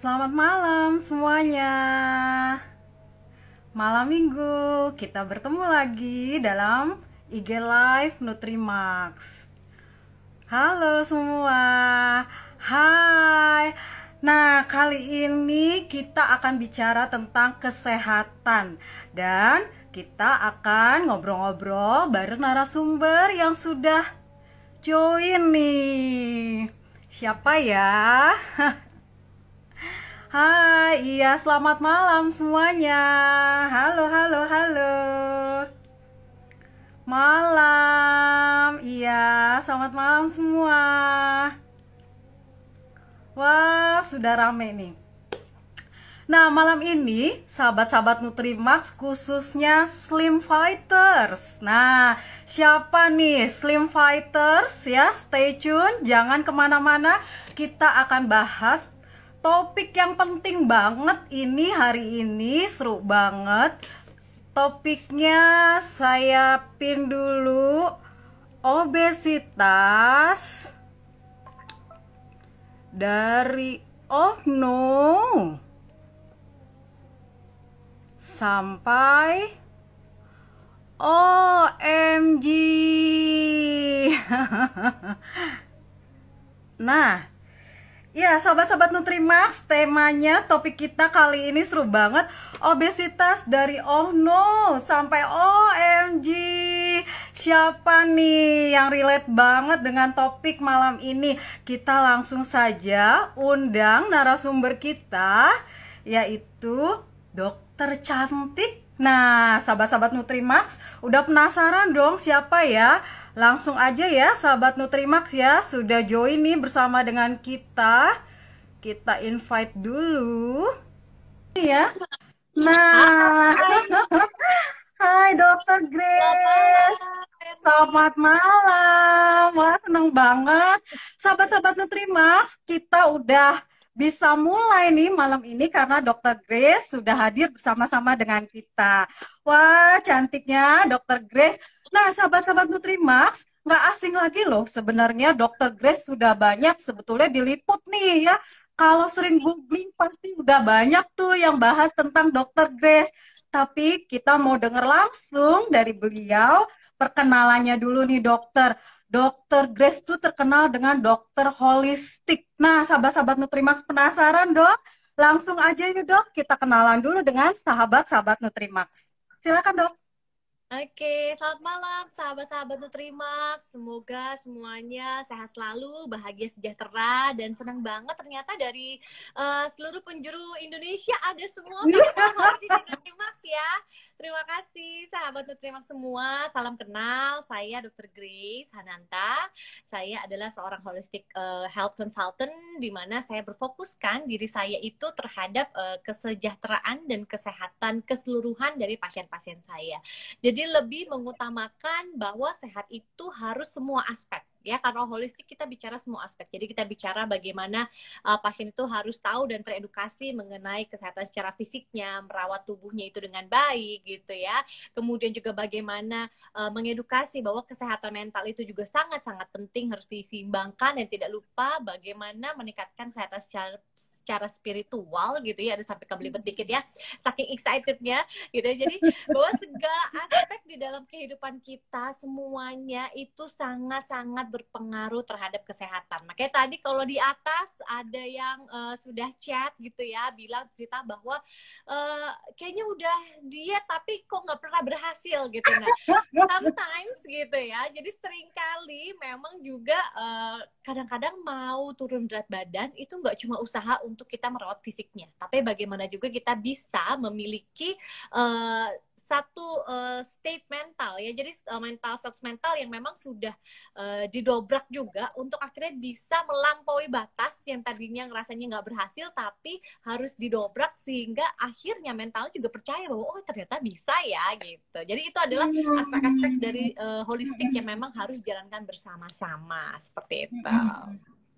Selamat malam semuanya. Malam Minggu kita bertemu lagi dalam IG Live Nutrimax. Halo semua. Hai. Nah, kali ini kita akan bicara tentang kesehatan dan kita akan ngobrol-ngobrol bareng narasumber yang sudah join nih. Siapa ya? Hai, iya selamat malam semuanya. Halo, halo, halo. Malam, iya selamat malam semua. Wah, sudah rame nih. Nah, malam ini sahabat-sahabat Nutrimax khususnya Slim Fighters. Nah, siapa nih Slim Fighters ya? Stay tune, jangan kemana-mana. Kita akan bahas topik yang penting banget ini hari ini, seru banget. Topiknya saya pin dulu. Obesitas dari oh no sampai OMG. Nah, ya, sahabat-sahabat Nutrimax, temanya topik kita kali ini seru banget. Obesitas dari oh no sampai OMG. Siapa nih yang relate banget dengan topik malam ini? Kita langsung saja undang narasumber kita, yaitu dokter cantik. Nah, sahabat-sahabat Nutrimax, udah penasaran dong siapa ya? Langsung aja ya sahabat Nutrimax ya, sudah join nih bersama dengan kita. Kita invite dulu. Ya. Nah. Hai Dokter Grace. Selamat malam. Wah, seneng banget. Sahabat-sahabat Nutrimax, kita udah bisa mulai nih malam ini karena Dokter Grace sudah hadir bersama-sama dengan kita. Wah, cantiknya Dokter Grace. Nah, sahabat-sahabat Nutrimax, nggak asing lagi loh sebenarnya Dokter Grace sudah banyak sebetulnya diliput nih ya. Kalau sering googling pasti udah banyak tuh yang bahas tentang Dokter Grace. Tapi kita mau dengar langsung dari beliau. Perkenalannya dulu nih dokter. Dokter Grace tuh terkenal dengan dokter holistik. Nah, sahabat-sahabat Nutrimax penasaran dong? Langsung aja yuk dok, kita kenalan dulu dengan sahabat-sahabat Nutrimax. Silakan dok. Oke, selamat malam sahabat-sahabat Nutrimax. Semoga semuanya sehat selalu, bahagia sejahtera, dan senang banget ternyata dari seluruh penjuru Indonesia ada semua pendengar di Nutrimax ya. Terima kasih sahabat Nutrimax semua. Salam kenal, saya Dr. Grace Hananta. Saya adalah seorang holistic health consultant di mana saya berfokuskan diri saya itu terhadap kesejahteraan dan kesehatan keseluruhan dari pasien-pasien saya. Jadi lebih mengutamakan bahwa sehat itu harus semua aspek. Ya, karena holistik kita bicara semua aspek. Jadi kita bicara bagaimana pasien itu harus tahu dan teredukasi mengenai kesehatan secara fisiknya, merawat tubuhnya itu dengan baik gitu ya. Kemudian juga bagaimana mengedukasi bahwa kesehatan mental itu juga sangat-sangat penting, harus diseimbangkan, dan tidak lupa bagaimana meningkatkan kesehatan secara spiritual gitu ya. Ada sampai kebelibet dikit ya, saking excitednya gitu ya. Jadi bahwa segala aspek di dalam kehidupan kita semuanya itu sangat-sangat berpengaruh terhadap kesehatan. Makanya tadi kalau di atas ada yang sudah chat gitu ya, bilang cerita bahwa kayaknya udah diet tapi kok nggak pernah berhasil gitu. Nah, sometimes gitu ya. Jadi seringkali memang juga kadang-kadang mau turun berat badan itu nggak cuma usaha untuk kita merawat fisiknya, tapi bagaimana juga kita bisa memiliki satu state mental ya. Jadi state mental yang memang sudah didobrak juga untuk akhirnya bisa melampaui batas yang tadinya ngerasanya nggak berhasil, tapi harus didobrak sehingga akhirnya mentalnya juga percaya bahwa oh ternyata bisa ya gitu. Jadi itu adalah aspek-aspek dari holistik yang memang harus dijalankan bersama-sama seperti itu.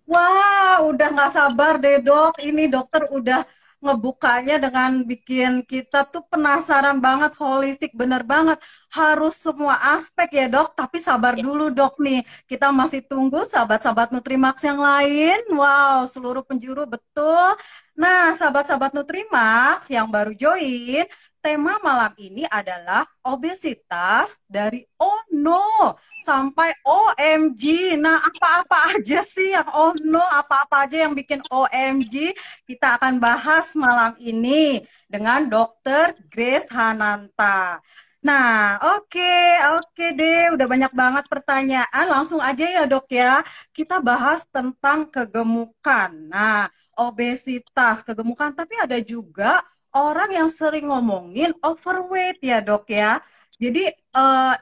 Wah, udah nggak sabar deh dok. Ini dokter udah ngebukanya dengan bikin kita tuh penasaran banget, holistik, bener banget. Harus semua aspek ya dok, tapi sabar Ya. dulu dok nih. Kita masih tunggu sahabat-sahabat Nutrimax yang lain. Wow, seluruh penjuru betul. Nah, sahabat-sahabat Nutrimax yang baru join, tema malam ini adalah obesitas dari oh no sampai OMG. Nah, apa-apa aja sih yang oh no, apa-apa aja yang bikin OMG? Kita akan bahas malam ini dengan Dokter Grace Hananta. Nah, oke deh, udah banyak banget pertanyaan. Langsung aja ya, Dok ya. Kita bahas tentang kegemukan. Nah, obesitas, kegemukan, tapi ada juga orang yang sering ngomongin overweight ya, Dok ya. Jadi,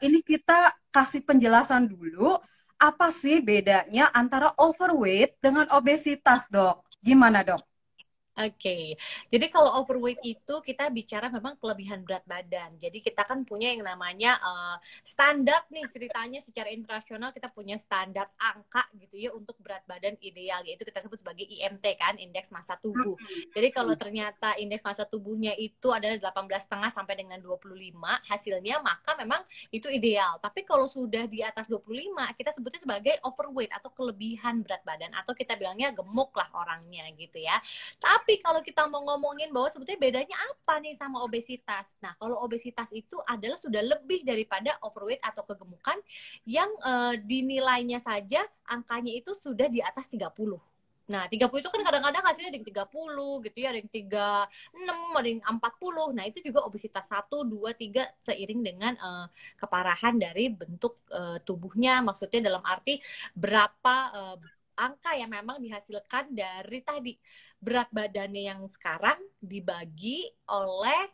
ini kita kasih penjelasan dulu, apa sih bedanya antara overweight dengan obesitas, Dok? Gimana, Dok? Oke, jadi kalau overweight itu kita bicara memang kelebihan berat badan. Jadi kita kan punya yang namanya standar nih ceritanya secara internasional kita punya standar angka gitu ya untuk berat badan ideal yaitu kita sebut sebagai IMT kan, indeks massa tubuh. Jadi kalau ternyata indeks massa tubuhnya itu adalah 18,5 sampai dengan 25 hasilnya maka memang itu ideal. Tapi kalau sudah di atas 25 kita sebutnya sebagai overweight atau kelebihan berat badan atau kita bilangnya gemuk lah orangnya gitu ya. Tapi kalau kita mau ngomongin bahwa sebetulnya bedanya apa nih sama obesitas? Nah, kalau obesitas itu adalah sudah lebih daripada overweight atau kegemukan yang dinilainya saja angkanya itu sudah di atas 30. Nah, 30 itu kan kadang-kadang hasilnya ada yang 30 gitu ya, ada yang 36, ada yang 40. Nah, itu juga obesitas 1, 2, 3 seiring dengan keparahan dari bentuk tubuhnya. Maksudnya dalam arti berapa angka yang memang dihasilkan dari tadi berat badannya yang sekarang dibagi oleh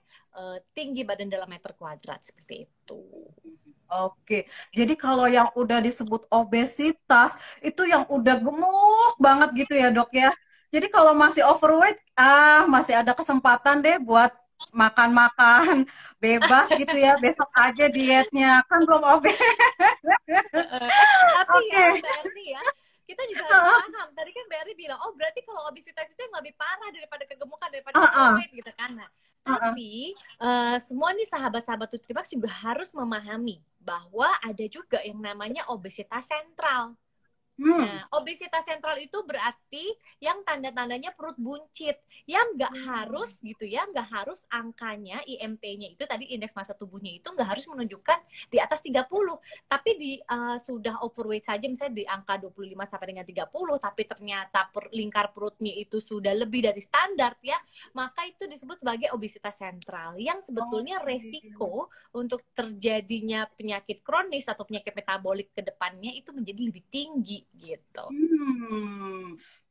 tinggi badan dalam meter kuadrat seperti itu. Oke, jadi kalau yang udah disebut obesitas itu yang udah gemuk banget gitu ya dok ya. Jadi kalau masih overweight, masih ada kesempatan deh buat makan-makan bebas gitu ya. Besok aja dietnya, kan belum obes. Tapi ya Oke. Mbak Erni ya, kita juga harus paham. Tadi kan Mbak Erni bilang, oh berarti kalau obesitas itu yang lebih parah daripada kegemukan, daripada overweight gitu kan. Nah, tapi semua nih sahabat-sahabat Nutrimax juga harus memahami bahwa ada juga yang namanya obesitas sentral. Nah, obesitas sentral itu berarti yang tanda-tandanya perut buncit, yang nggak harus gitu ya, nggak harus angkanya IMT-nya itu tadi indeks massa tubuhnya itu nggak harus menunjukkan di atas 30, tapi sudah overweight saja misalnya di angka 25 sampai dengan 30, tapi ternyata lingkar perutnya itu sudah lebih dari standar ya, maka itu disebut sebagai obesitas sentral yang sebetulnya resiko untuk terjadinya penyakit kronis atau penyakit metabolik ke depannya itu menjadi lebih tinggi gitu.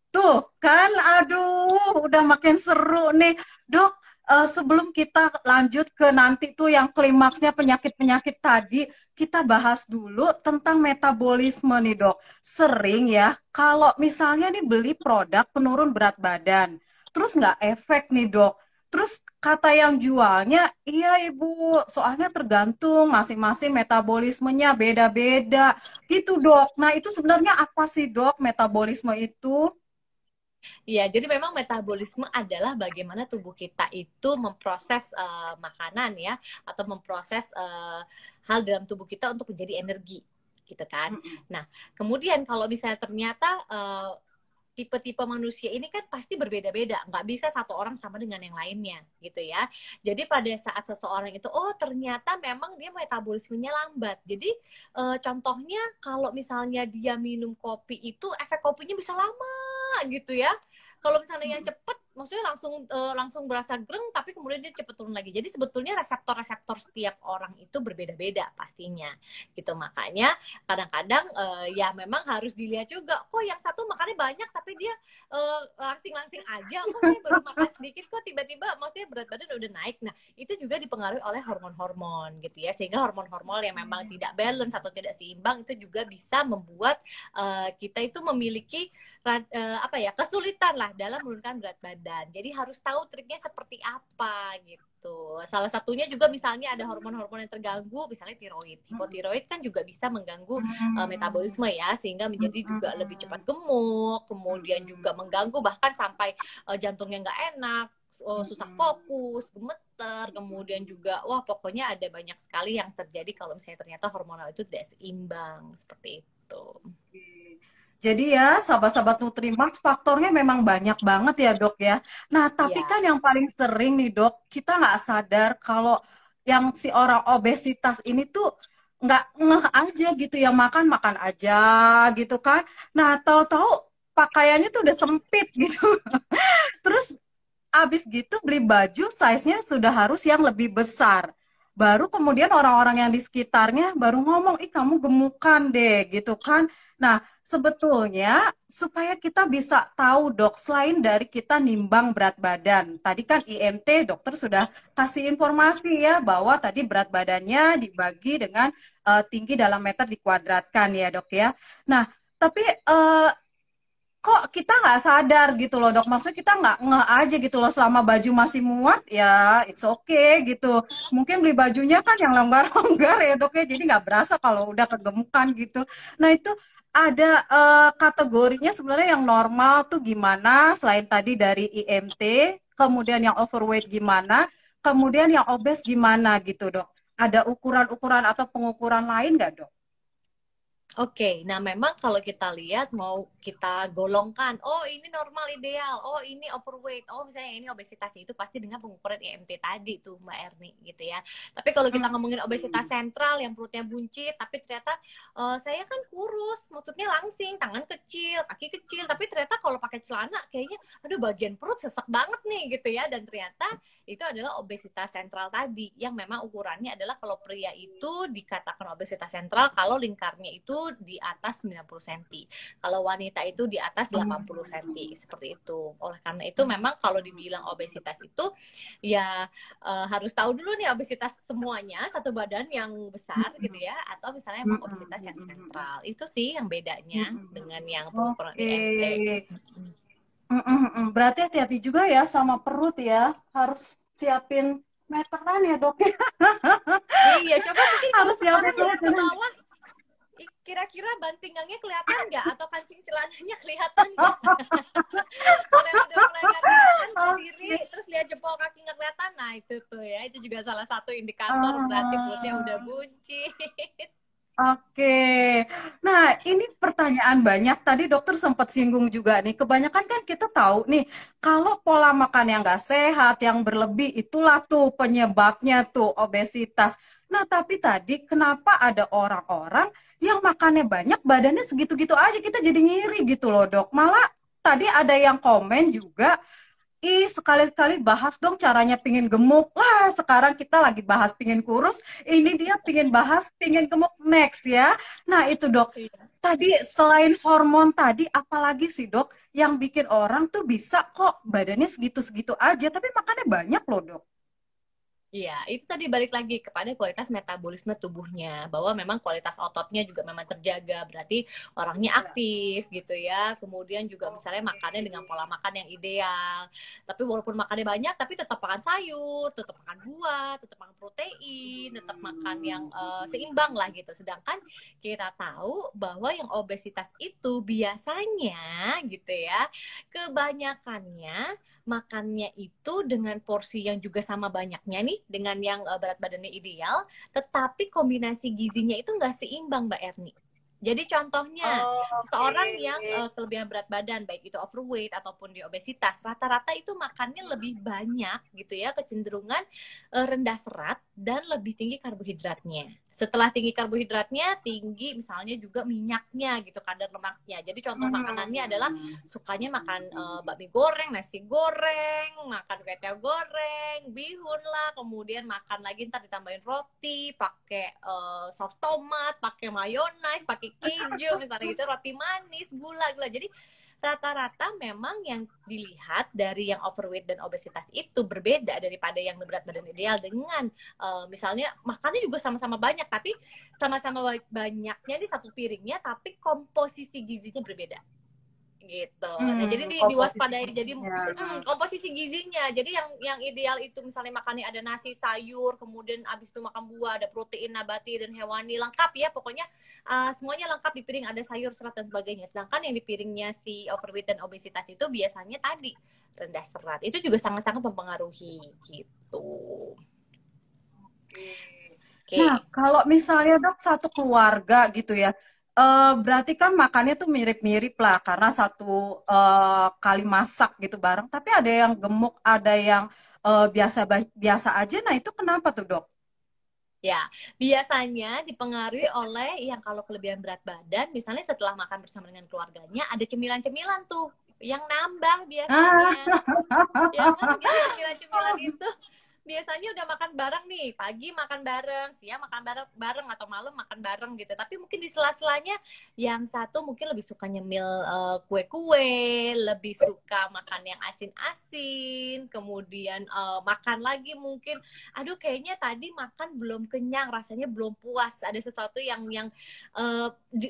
Tuh kan, aduh, udah makin seru nih, dok. Sebelum kita lanjut ke nanti tuh yang klimaksnya penyakit-penyakit tadi, kita bahas dulu tentang metabolisme nih dok. Sering ya, kalau misalnya nih beli produk penurun berat badan, terus nggak efek nih dok. Terus kata yang jualnya, iya ibu, soalnya tergantung masing-masing metabolismenya beda-beda. Gitu dok. Nah itu sebenarnya apa sih dok metabolisme itu? Ya, jadi memang metabolisme adalah bagaimana tubuh kita itu memproses makanan ya, atau memproses hal dalam tubuh kita untuk menjadi energi, gitu kan. Nah, kemudian kalau misalnya ternyata tipe-tipe manusia ini kan pasti berbeda-beda, nggak bisa satu orang sama dengan yang lainnya, gitu ya. Jadi pada saat seseorang itu, oh ternyata memang dia metabolismenya lambat. Jadi contohnya kalau misalnya dia minum kopi itu efek kopinya bisa lama gitu ya. Kalau misalnya yang cepet, maksudnya langsung berasa greng, tapi kemudian dia cepet turun lagi. Jadi sebetulnya reseptor-reseptor setiap orang itu berbeda-beda pastinya, gitu. Makanya kadang-kadang ya memang harus dilihat juga. Kok yang satu makannya banyak, tapi dia langsing-langsing aja. Kok saya baru makan sedikit, kok tiba-tiba maksudnya berat badan udah naik. Nah itu juga dipengaruhi oleh hormon-hormon, gitu ya. Sehingga hormon-hormon yang memang tidak balance atau tidak seimbang itu juga bisa membuat kita itu memiliki kesulitan lah dalam menurunkan berat badan. Jadi harus tahu triknya seperti apa gitu. Salah satunya juga misalnya ada hormon-hormon yang terganggu, misalnya tiroid. Hipotiroid kan juga bisa mengganggu metabolisme ya, sehingga menjadi juga lebih cepat gemuk, kemudian juga mengganggu bahkan sampai jantungnya nggak enak, susah fokus, gemeter, kemudian juga wah pokoknya ada banyak sekali yang terjadi kalau misalnya ternyata hormonal itu tidak seimbang seperti itu. Jadi ya, sahabat-sahabat Nutrimax, faktornya memang banyak banget ya dok ya. Nah, tapi Ya, kan yang paling sering nih dok, kita nggak sadar kalau yang si orang obesitas ini tuh nggak ngeh aja gitu, yang makan-makan aja gitu kan. Nah, tahu-tahu pakaiannya tuh udah sempit gitu. Terus abis gitu beli baju size-nya sudah harus yang lebih besar. Baru kemudian orang-orang yang di sekitarnya baru ngomong, ih kamu gemukan deh gitu kan. Nah, sebetulnya supaya kita bisa tahu dok, selain dari kita nimbang berat badan. Tadi kan IMT dokter sudah kasih informasi ya bahwa tadi berat badannya dibagi dengan tinggi dalam meter dikuadratkan ya dok ya. Nah, tapi kok kita nggak sadar gitu loh dok, maksudnya kita nggak ngeh aja gitu loh, selama baju masih muat ya it's okay gitu, mungkin beli bajunya kan yang longgar-longgar ya dok ya, jadi nggak berasa kalau udah kegemukan gitu. Nah itu ada kategorinya sebenarnya, yang normal tuh gimana selain tadi dari IMT, kemudian yang overweight gimana, kemudian yang obes gimana gitu dok, ada ukuran-ukuran atau pengukuran lain nggak dok? oke, nah memang kalau kita lihat mau kita golongkan, oh ini normal ideal, oh ini overweight, oh misalnya ini obesitas itu pasti dengan pengukuran IMT tadi tuh Mbak Erni gitu ya. Tapi kalau kita ngomongin obesitas sentral yang perutnya buncit, tapi ternyata saya kan kurus, maksudnya langsing, tangan kecil, kaki kecil, tapi ternyata kalau pakai celana kayaknya, aduh bagian perut sesek banget nih gitu ya. Dan ternyata itu adalah obesitas sentral tadi, yang memang ukurannya adalah kalau pria itu dikatakan obesitas sentral kalau lingkarnya itu di atas 90 cm. Kalau wanita itu di atas 80 cm. Seperti itu. Oleh karena itu memang kalau dibilang obesitas itu ya harus tahu dulu nih obesitas semuanya satu badan yang besar gitu ya, atau misalnya emang obesitas yang sentral. Itu sih yang bedanya dengan yang pengukuran Oke. IMT. Berarti hati-hati juga ya sama perut ya. Harus siapin meteran ya dok ya. Iya, coba mungkin kalau Harus siapin sekarang lihat ke meteran. bawah, kira-kira ban pinggangnya kelihatan nggak? Atau kancing celananya kelihatan nggak? Kalau yang udah mulai nggak kelihatan berdiri, Oke. terus lihat jempol kaki nggak kelihatan, nah itu tuh ya, itu juga salah satu indikator berarti perutnya udah buncit. Oke. Nah, ini pertanyaan banyak. Tadi dokter sempat singgung juga nih. Kebanyakan kan kita tahu nih, kalau pola makan yang nggak sehat, yang berlebih, itulah tuh penyebabnya tuh obesitas. Nah, tapi tadi kenapa ada orang-orang yang makannya banyak, badannya segitu-gitu aja, kita jadi ngiri gitu loh, dok. Malah tadi ada yang komen juga, ih, sekali-sekali bahas dong caranya pingin gemuk. Lah, sekarang kita lagi bahas pingin kurus. Ini dia pingin bahas pingin gemuk next ya. Nah, itu dok. Iya. Tadi selain hormon tadi, apalagi sih dok yang bikin orang tuh bisa kok badannya segitu-segitu aja, tapi makannya banyak loh dok. Iya, itu tadi balik lagi kepada kualitas metabolisme tubuhnya, bahwa memang kualitas ototnya juga memang terjaga, berarti orangnya Ya. aktif gitu ya. Kemudian juga misalnya Oke. makannya dengan pola makan yang ideal. Tapi walaupun makannya banyak, tapi tetap makan sayur, tetap makan buah, tetap makan protein, tetap makan yang seimbang lah gitu. Sedangkan kita tahu bahwa yang obesitas itu biasanya gitu ya, kebanyakannya makannya itu dengan porsi yang juga sama banyaknya nih dengan yang berat badannya ideal, tetapi kombinasi gizinya itu nggak seimbang Mbak Erni. Jadi contohnya, Oke. seseorang yang kelebihan berat badan, baik itu overweight ataupun di obesitas, rata-rata itu makannya lebih banyak gitu ya, kecenderungan rendah serat dan lebih tinggi karbohidratnya. Setelah tinggi karbohidratnya, tinggi misalnya juga minyaknya gitu, kadar lemaknya. Jadi contoh makanannya adalah sukanya makan bakmi goreng, nasi goreng, makan kue goreng, bihun lah, kemudian makan lagi ntar ditambahin roti, pakai saus tomat, pakai mayonaise, pakai keju, misalnya gitu, roti manis, gula-gula. Jadi rata-rata memang yang dilihat dari yang overweight dan obesitas itu berbeda daripada yang berat badan ideal dengan misalnya makannya juga sama-sama banyak, tapi sama-sama banyaknya di satu piringnya, tapi komposisi gizinya berbeda gitu. Nah, jadi Komposisi diwaspadai. Jadi gizinya. komposisi gizinya. Jadi yang ideal itu misalnya makannya ada nasi, sayur, kemudian abis itu makan buah, ada protein nabati dan hewani, lengkap ya. Pokoknya semuanya lengkap di piring, ada sayur, serat dan sebagainya. Sedangkan yang di piringnya si overweight dan obesitas itu biasanya tadi rendah serat. Itu juga sangat-sangat mempengaruhi gitu. Nah, Oke. kalau misalnya dok satu keluarga gitu ya, berarti kan makannya tuh mirip-mirip lah karena satu kali masak gitu bareng. Tapi ada yang gemuk, ada yang biasa biasa aja. Nah, itu kenapa tuh dok? Ya, biasanya dipengaruhi oleh yang kalau kelebihan berat badan, misalnya setelah makan bersama dengan keluarganya, ada cemilan-cemilan tuh yang nambah biasanya. Ah, Ya kan, jadi cemilan-cemilan itu biasanya udah makan bareng nih, pagi makan bareng, siang makan bareng, bareng atau malam makan bareng gitu. Tapi mungkin di sela-selanya yang satu mungkin lebih suka nyemil kue-kue, lebih suka makan yang asin-asin, kemudian makan lagi mungkin, aduh kayaknya tadi makan belum kenyang, rasanya belum puas, ada sesuatu yang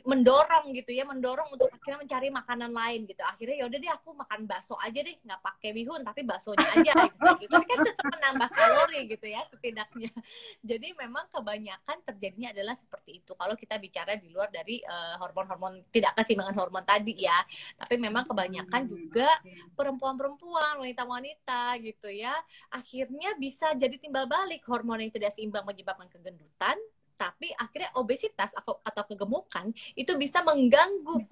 mendorong gitu ya, mendorong untuk akhirnya mencari makanan lain gitu. Akhirnya yaudah deh aku makan bakso aja deh, nggak pakai bihun tapi baksonya aja gitu. Tapi kan tetap menambah kalori gitu ya setidaknya. Jadi memang kebanyakan terjadinya adalah seperti itu. Kalau kita bicara di luar dari hormon-hormon, tidak keseimbangan hormon tadi ya. Tapi memang kebanyakan juga perempuan-perempuan, wanita-wanita gitu ya. Akhirnya bisa jadi timbal balik, hormon yang tidak seimbang menyebabkan kegendutan, tapi akhirnya obesitas atau kegemukan itu bisa mengganggu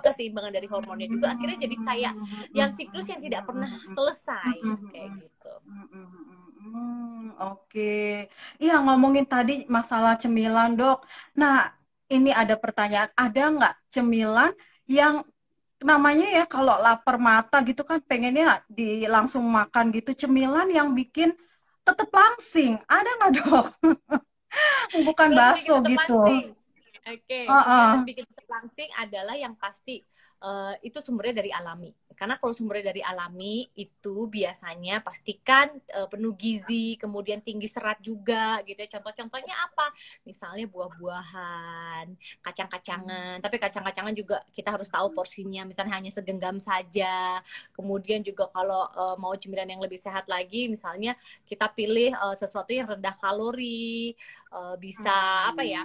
keseimbangan dari hormonnya juga, akhirnya jadi kayak yang siklus yang tidak pernah selesai kayak gitu. Oke. Iya, ngomongin tadi masalah cemilan, Dok. Nah, ini ada pertanyaan, ada nggak cemilan yang namanya ya kalau lapar mata gitu kan pengennya langsung makan gitu, cemilan yang bikin tetap langsing. Ada nggak, Dok? Bukan Cemilan bikin bakso tetap gitu. langsing. Oke, cemilan Heeh. bikin tetap langsing adalah yang pasti itu sumbernya dari alami. Karena kalau sumbernya dari alami itu biasanya pastikan penuh gizi, kemudian tinggi serat juga gitu ya. Contoh-contohnya apa? Misalnya buah-buahan, kacang-kacangan. Tapi kacang-kacangan juga kita harus tahu porsinya, misalnya hanya segenggam saja. Kemudian juga kalau mau cemilan yang lebih sehat lagi, misalnya kita pilih sesuatu yang rendah kalori, bisa apa ya?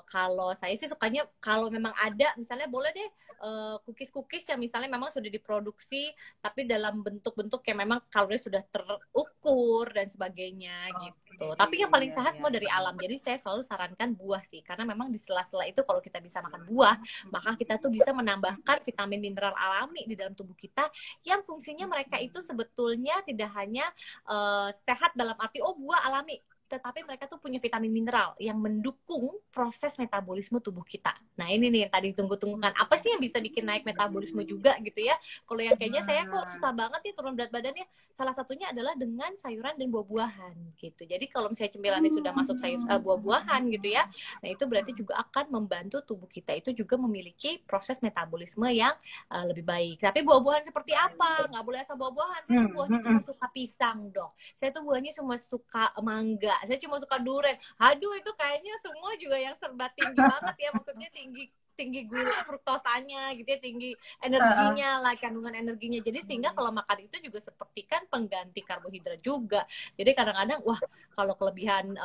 Kalau saya sih sukanya kalau memang ada misalnya boleh deh cookies-cookies yang misalnya memang sudah diproduksi tapi dalam bentuk-bentuk yang memang kalorinya sudah terukur dan sebagainya gitu. Tapi yang paling Iya, sehat iya, semua dari iya. alam. Jadi saya selalu sarankan buah sih karena memang di sela-sela itu kalau kita bisa makan buah, maka kita tuh bisa menambahkan vitamin mineral alami di dalam tubuh kita yang fungsinya mereka itu sebetulnya tidak hanya sehat dalam arti oh buah alami, tetapi mereka tuh punya vitamin mineral yang mendukung proses metabolisme tubuh kita. Nah ini nih yang tadi tunggu-tunggukan. Apa sih yang bisa bikin naik metabolisme juga gitu ya? Kalau yang kayaknya saya kok susah banget nih turun berat badannya, salah satunya adalah dengan sayuran dan buah-buahan gitu. Jadi kalau misalnya cemilannya sudah masuk buah-buahan gitu ya, nah itu berarti juga akan membantu tubuh kita itu juga memiliki proses metabolisme yang lebih baik. Tapi buah-buahan seperti apa? Nggak boleh asal buah-buahan. Saya tuh buahnya cuma suka pisang dong. Saya tuh buahnya cuma suka mangga. Saya cuma suka durian. Aduh itu kayaknya semua juga yang serba tinggi banget ya, maksudnya tinggi gula fruktosanya gitu ya, tinggi energinya lah, kandungan energinya. Jadi sehingga kalau makan itu juga seperti kan pengganti karbohidrat juga. Jadi kadang-kadang wah kalau kelebihan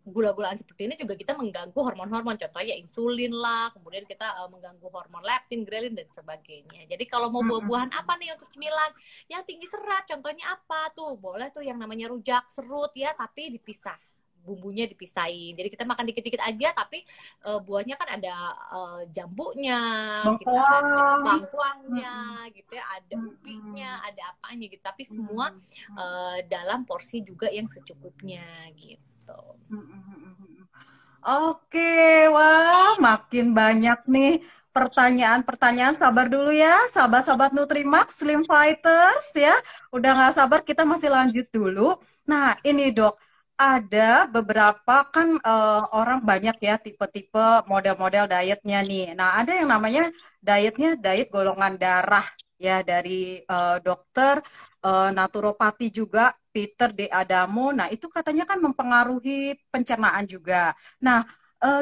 gula-gulaan seperti ini juga kita mengganggu hormon-hormon, contohnya insulin lah, kemudian kita mengganggu hormon leptin, grelin dan sebagainya. Jadi kalau mau buah-buahan apa nih untuk cemilan yang tinggi serat, contohnya apa tuh? Boleh tuh yang namanya rujak serut ya, tapi dipisah, bumbunya dipisahin. Jadi kita makan dikit-dikit aja, tapi buahnya kan ada jambunya, kita ada Bengkoang. bangkuangnya, gitu ya, ada ubinya, ada apanya gitu. Tapi semua dalam porsi juga yang secukupnya gitu. Oke, wah makin banyak nih pertanyaan-pertanyaan. Sabar dulu ya, sahabat-sahabat Nutrimax, Slim Fighters ya. Udah nggak sabar, kita masih lanjut dulu. Nah, ini dok, ada beberapa kan orang banyak ya tipe-tipe model-model dietnya nih. Nah, ada yang namanya dietnya diet golongan darah ya dari dokter naturopati juga Peter D. Adamo. Nah, itu katanya kan mempengaruhi pencernaan juga. Nah,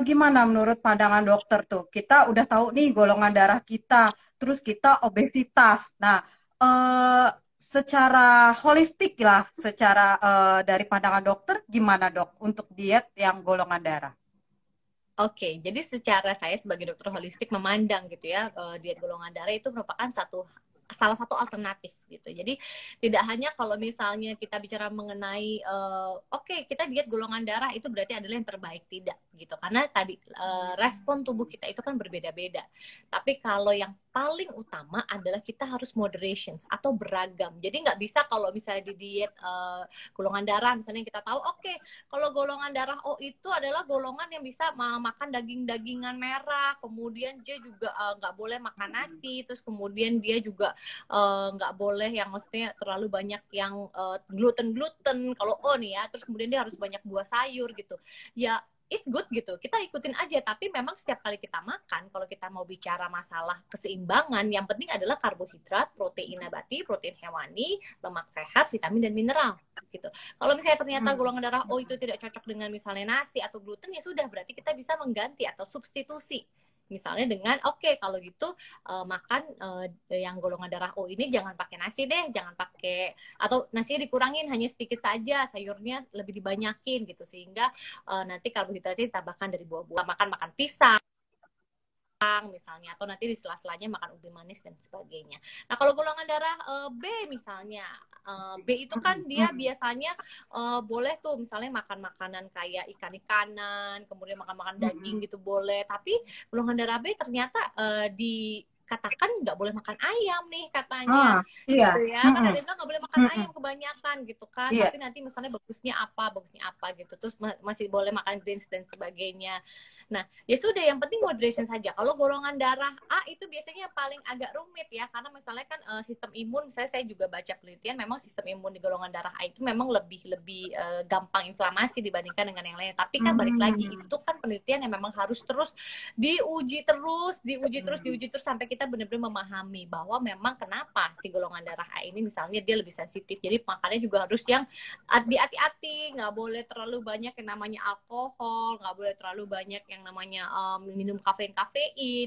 gimana menurut pandangan dokter tuh? Kita udah tahu nih golongan darah kita. terus kita obesitas. Nah, eh, secara holistik lah, secara dari pandangan dokter, gimana dok untuk diet yang golongan darah? Oke, jadi secara saya sebagai dokter holistik memandang gitu ya, diet golongan darah itu merupakan salah satu alternatif gitu. Jadi tidak hanya kalau misalnya kita bicara mengenai oke, kita diet golongan darah itu berarti adalah yang terbaik, tidak gitu. Karena tadi respon tubuh kita itu kan berbeda-beda. Tapi kalau yang paling utama adalah kita harus moderation atau beragam. Jadi nggak bisa kalau misalnya di diet golongan darah misalnya kita tahu oke, kalau golongan darah O itu adalah golongan yang bisa makan daging-dagingan merah, kemudian dia juga nggak boleh makan nasi, terus kemudian dia juga nggak boleh yang maksudnya terlalu banyak yang gluten kalau O nih ya, terus kemudian dia harus banyak buah sayur gitu. Ya it's good gitu, kita ikutin aja. Tapi memang setiap kali kita makan, kalau kita mau bicara masalah keseimbangan, yang penting adalah karbohidrat, protein nabati, protein hewani, lemak sehat, vitamin dan mineral gitu. Kalau misalnya ternyata golongan darah O itu tidak cocok dengan misalnya nasi atau gluten, ya sudah, berarti kita bisa mengganti atau substitusi. Misalnya dengan oke, kalau gitu makan yang golongan darah O ini jangan pakai nasi deh, jangan pakai, atau nasinya dikurangin hanya sedikit saja, sayurnya lebih dibanyakin gitu, sehingga nanti karbohidratnya ditambahkan dari buah-buah, makan pisang misalnya, atau nanti di sela-selanya makan ubi manis dan sebagainya. Nah, kalau golongan darah B misalnya, B itu kan dia biasanya boleh tuh misalnya makan makanan kayak ikan-ikanan, kemudian makan-makan daging gitu boleh. Tapi golongan darah B ternyata dikatakan nggak boleh makan ayam nih katanya, Iya. gitu ya. Kan ada yang bilang nggak boleh makan ayam kebanyakan gitu kan. Iya. Tapi nanti misalnya bagusnya apa gitu. Terus masih boleh makan greens dan sebagainya. Nah, ya sudah, yang penting moderation saja. Kalau golongan darah A itu biasanya yang paling agak rumit ya, karena misalnya kan sistem imun, misalnya saya juga baca penelitian, memang sistem imun di golongan darah A itu memang lebih gampang inflamasi dibandingkan dengan yang lain. Tapi kan balik lagi, itu kan penelitian yang memang harus terus diuji terus sampai kita benar-benar memahami bahwa memang kenapa si golongan darah A ini misalnya dia lebih sensitif. Jadi makannya juga harus yang hati-hati, nggak boleh terlalu banyak yang namanya alkohol, nggak boleh terlalu banyak yang namanya minum kafein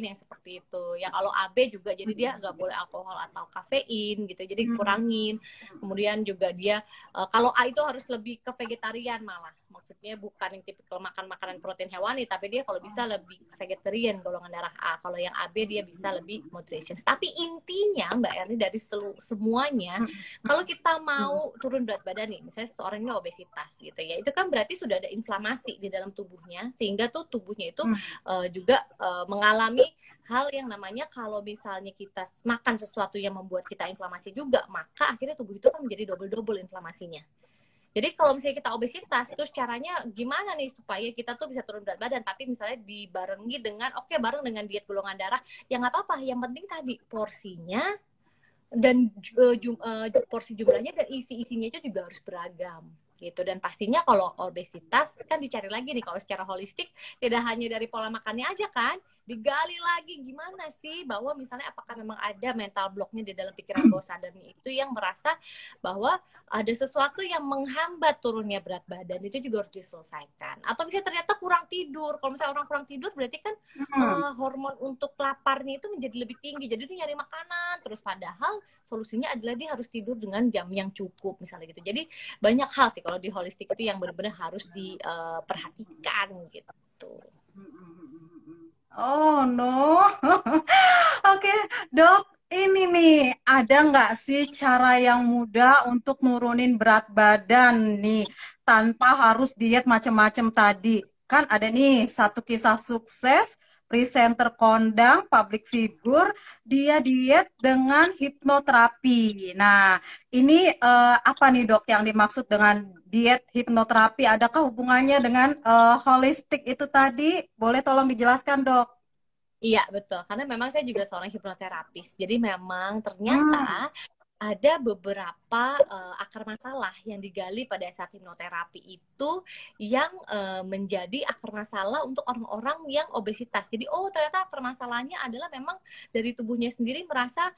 yang seperti itu. Ya kalau AB juga jadi dia nggak boleh alkohol atau kafein gitu, jadi kurangin. Kemudian juga dia kalau A itu harus lebih ke vegetarian, malah maksudnya bukan yang tipikal makan makanan protein hewani, tapi dia kalau bisa lebih vegetarian golongan darah A. Kalau yang AB dia bisa lebih moderation. Tapi intinya Mbak Erni dari semuanya, kalau kita mau turun berat badan nih, misalnya seseorang ini obesitas gitu ya, itu kan berarti sudah ada inflamasi di dalam tubuhnya, sehingga tuh tubuhnya itu juga mengalami hal yang namanya kalau misalnya kita makan sesuatu yang membuat kita inflamasi juga, maka akhirnya tubuh itu kan menjadi double inflamasinya. Jadi kalau misalnya kita obesitas, terus caranya gimana nih supaya kita tuh bisa turun berat badan, tapi misalnya dibarengi dengan bareng dengan diet golongan darah, yang nggak apa-apa, yang penting tadi porsinya dan porsi jumlahnya dan isi-isinya itu juga harus beragam gitu. Dan pastinya kalau obesitas kan dicari lagi nih, kalau secara holistik tidak hanya dari pola makannya aja kan, digali lagi gimana sih bahwa misalnya apakah memang ada mental blocknya di dalam pikiran bawah sadarnya itu yang merasa bahwa ada sesuatu yang menghambat turunnya berat badan, itu juga harus diselesaikan. Atau misalnya ternyata kurang tidur, kalau misalnya orang kurang tidur berarti kan hormon untuk laparnya itu menjadi lebih tinggi, jadi dia nyari makanan terus, padahal solusinya adalah dia harus tidur dengan jam yang cukup misalnya gitu. Jadi banyak hal sih kalau di holistik itu yang benar-benar harus diperhatikan gitu. Oh no. Oke, dok, ini nih, ada nggak sih cara yang mudah untuk nurunin berat badan nih, tanpa harus diet macem-macem tadi? Kan ada nih satu kisah sukses, presenter kondang, public figure, dia diet dengan hipnoterapi. Nah, ini apa nih dok yang dimaksud dengan diet hipnoterapi? Adakah hubungannya dengan holistik itu tadi? Boleh tolong dijelaskan dok? Iya, betul. Karena memang saya juga seorang hipnoterapis. Jadi memang ternyata ada beberapa akar masalah yang digali pada saat hipnoterapi itu yang menjadi akar masalah untuk orang-orang yang obesitas. Jadi ternyata akar masalahnya adalah memang dari tubuhnya sendiri merasa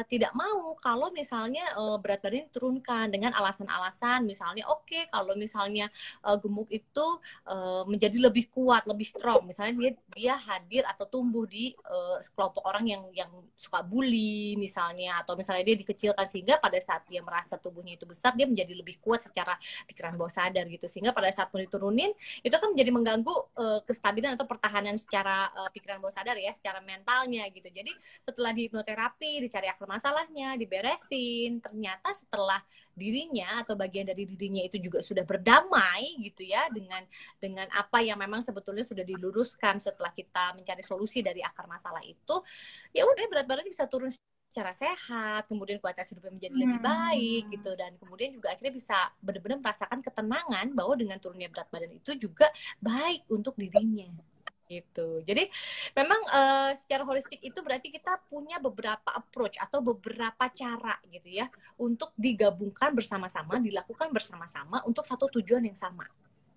tidak mau kalau misalnya berat badan diturunkan dengan alasan-alasan misalnya kalau misalnya gemuk itu menjadi lebih kuat, lebih strong. Misalnya dia hadir atau tumbuh di sekelompok orang yang suka bully misalnya, atau misalnya dia dikecilkan sehingga pada saat dia merasa tubuhnya itu besar dia menjadi lebih kuat secara pikiran bawah sadar gitu, sehingga pada saat mau diturunin itu kan menjadi mengganggu kestabilan atau pertahanan secara pikiran bawah sadar ya, secara mentalnya gitu. Jadi setelah di hipnoterapi dicari akar masalahnya, diberesin, ternyata setelah dirinya atau bagian dari dirinya itu juga sudah berdamai gitu ya dengan apa yang memang sebetulnya sudah diluruskan setelah kita mencari solusi dari akar masalah itu, ya udah berat badan bisa turun secara sehat, kemudian kualitas hidupnya menjadi lebih baik gitu, dan kemudian juga akhirnya bisa benar-benar merasakan ketenangan bahwa dengan turunnya berat badan itu juga baik untuk dirinya gitu. Jadi memang secara holistik itu berarti kita punya beberapa approach atau beberapa cara gitu ya untuk digabungkan bersama-sama, dilakukan bersama-sama untuk satu tujuan yang sama.